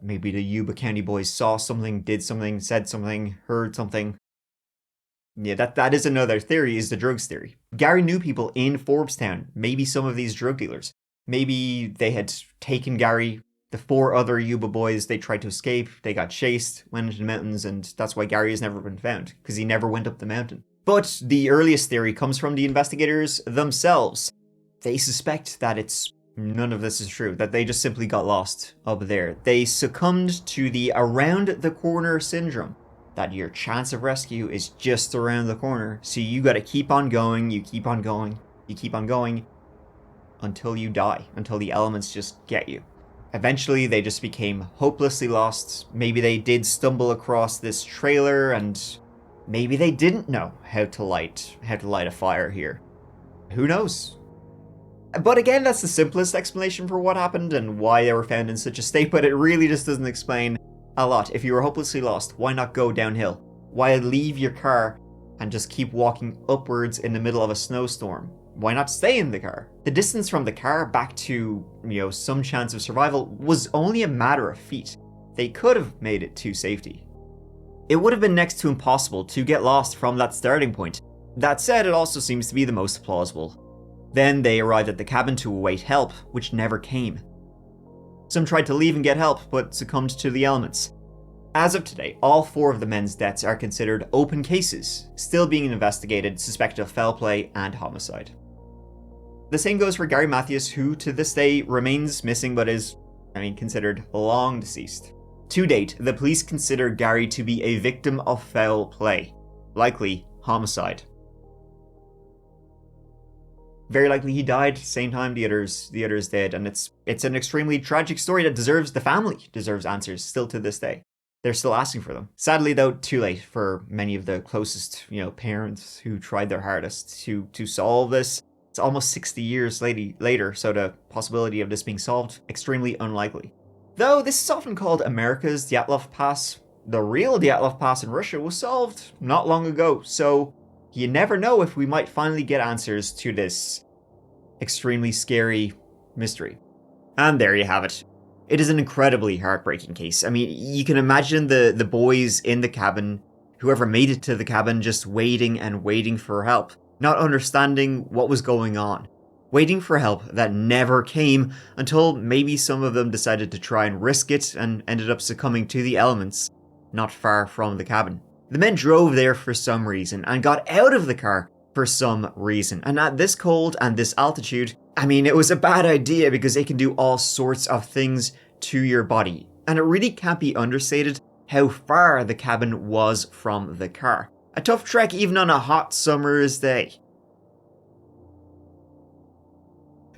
maybe the Yuba County boys saw something, did something, said something, heard something. Yeah, that is another theory, is the drugs theory. Gary knew people in Forbestown, maybe some of these drug dealers. Maybe they had taken Gary. The 4 other Yuba boys, they tried to escape, they got chased, went into the mountains, and that's why Gary has never been found, because he never went up the mountain. But the earliest theory comes from the investigators themselves. They suspect that none of this is true, that they just simply got lost up there. They succumbed to the around the corner syndrome, that your chance of rescue is just around the corner, so you gotta keep on going, you keep on going, you keep on going, until you die, until the elements just get you. Eventually, they just became hopelessly lost. Maybe they did stumble across this trailer, and maybe they didn't know how to light a fire here. Who knows? But again, that's the simplest explanation for what happened and why they were found in such a state, but it really just doesn't explain a lot. If you were hopelessly lost, why not go downhill? Why leave your car and just keep walking upwards in the middle of a snowstorm? Why not stay in the car? The distance from the car back to, some chance of survival was only a matter of feet. They could have made it to safety. It would have been next to impossible to get lost from that starting point. That said, it also seems to be the most plausible. Then they arrived at the cabin to await help, which never came. Some tried to leave and get help, but succumbed to the elements. As of today, all 4 of the men's deaths are considered open cases, still being investigated, suspected of foul play and homicide. The same goes for Gary Mathias, who to this day remains missing but is, considered long deceased. To date, the police consider Gary to be a victim of foul play, likely homicide. Very likely he died same time the others did, and it's an extremely tragic story that the family deserves answers still to this day. They're still asking for them. Sadly though, too late for many of the closest, parents who tried their hardest to solve this. It's almost 60 years later, so the possibility of this being solved, extremely unlikely. Though this is often called America's Dyatlov Pass, the real Dyatlov Pass in Russia was solved not long ago, so you never know if we might finally get answers to this extremely scary mystery. And there you have it. It is an incredibly heartbreaking case. You can imagine the boys in the cabin, whoever made it to the cabin, just waiting and waiting for help, not understanding what was going on, waiting for help that never came until maybe some of them decided to try and risk it and ended up succumbing to the elements not far from the cabin. The men drove there for some reason and got out of the car for some reason, and at this cold and this altitude, it was a bad idea because it can do all sorts of things to your body, and it really can't be understated how far the cabin was from the car. A tough trek even on a hot summer's day.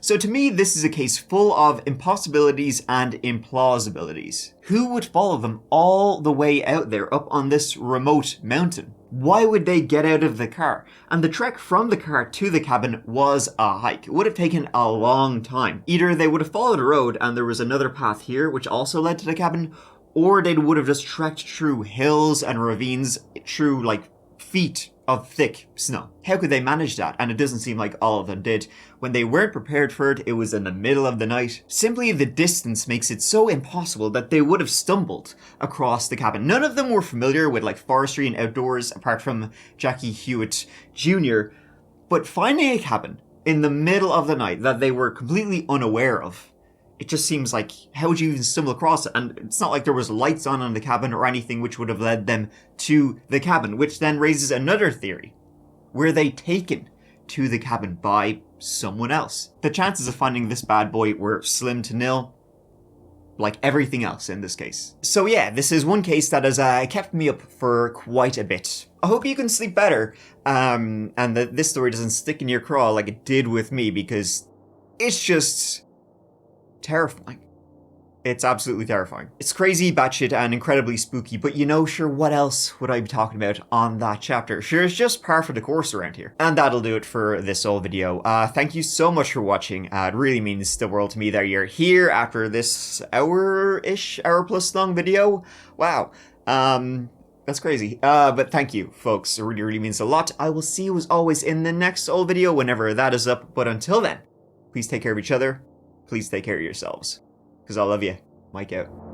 So to me, this is a case full of impossibilities and implausibilities. Who would follow them all the way out there up on this remote mountain? Why would they get out of the car? And the trek from the car to the cabin was a hike. It would have taken a long time. Either they would have followed a road and there was another path here which also led to the cabin, or they would have just trekked through hills and ravines through like feet of thick snow. How could they manage that? And it doesn't seem like all of them did. When they weren't prepared for it, it was in the middle of the night. Simply the distance makes it so impossible that they would have stumbled across the cabin. None of them were familiar with like forestry and outdoors apart from Jackie Huett Jr. But finding a cabin in the middle of the night that they were completely unaware of, it just seems like, how would you even stumble across it? And it's not like there was lights on in the cabin or anything which would have led them to the cabin, which then raises another theory. Were they taken to the cabin by someone else? The chances of finding this bad boy were slim to nil, like everything else in this case. So yeah, this is one case that has kept me up for quite a bit. I hope you can sleep better, and that this story doesn't stick in your craw like it did with me, because it's just terrifying. It's absolutely terrifying. It's crazy, batshit, and incredibly spooky, but you know, sure, what else would I be talking about on that chapter? Sure, it's just par for the course around here. And that'll do it for this whole video. Thank you so much for watching. It really means the world to me that you're here after this hour plus long video. Wow. That's crazy. But thank you, folks. It really, really means a lot. I will see you as always in the next old video whenever that is up. But until then, please take care of each other. Please take care of yourselves. Because I love you. Mike out.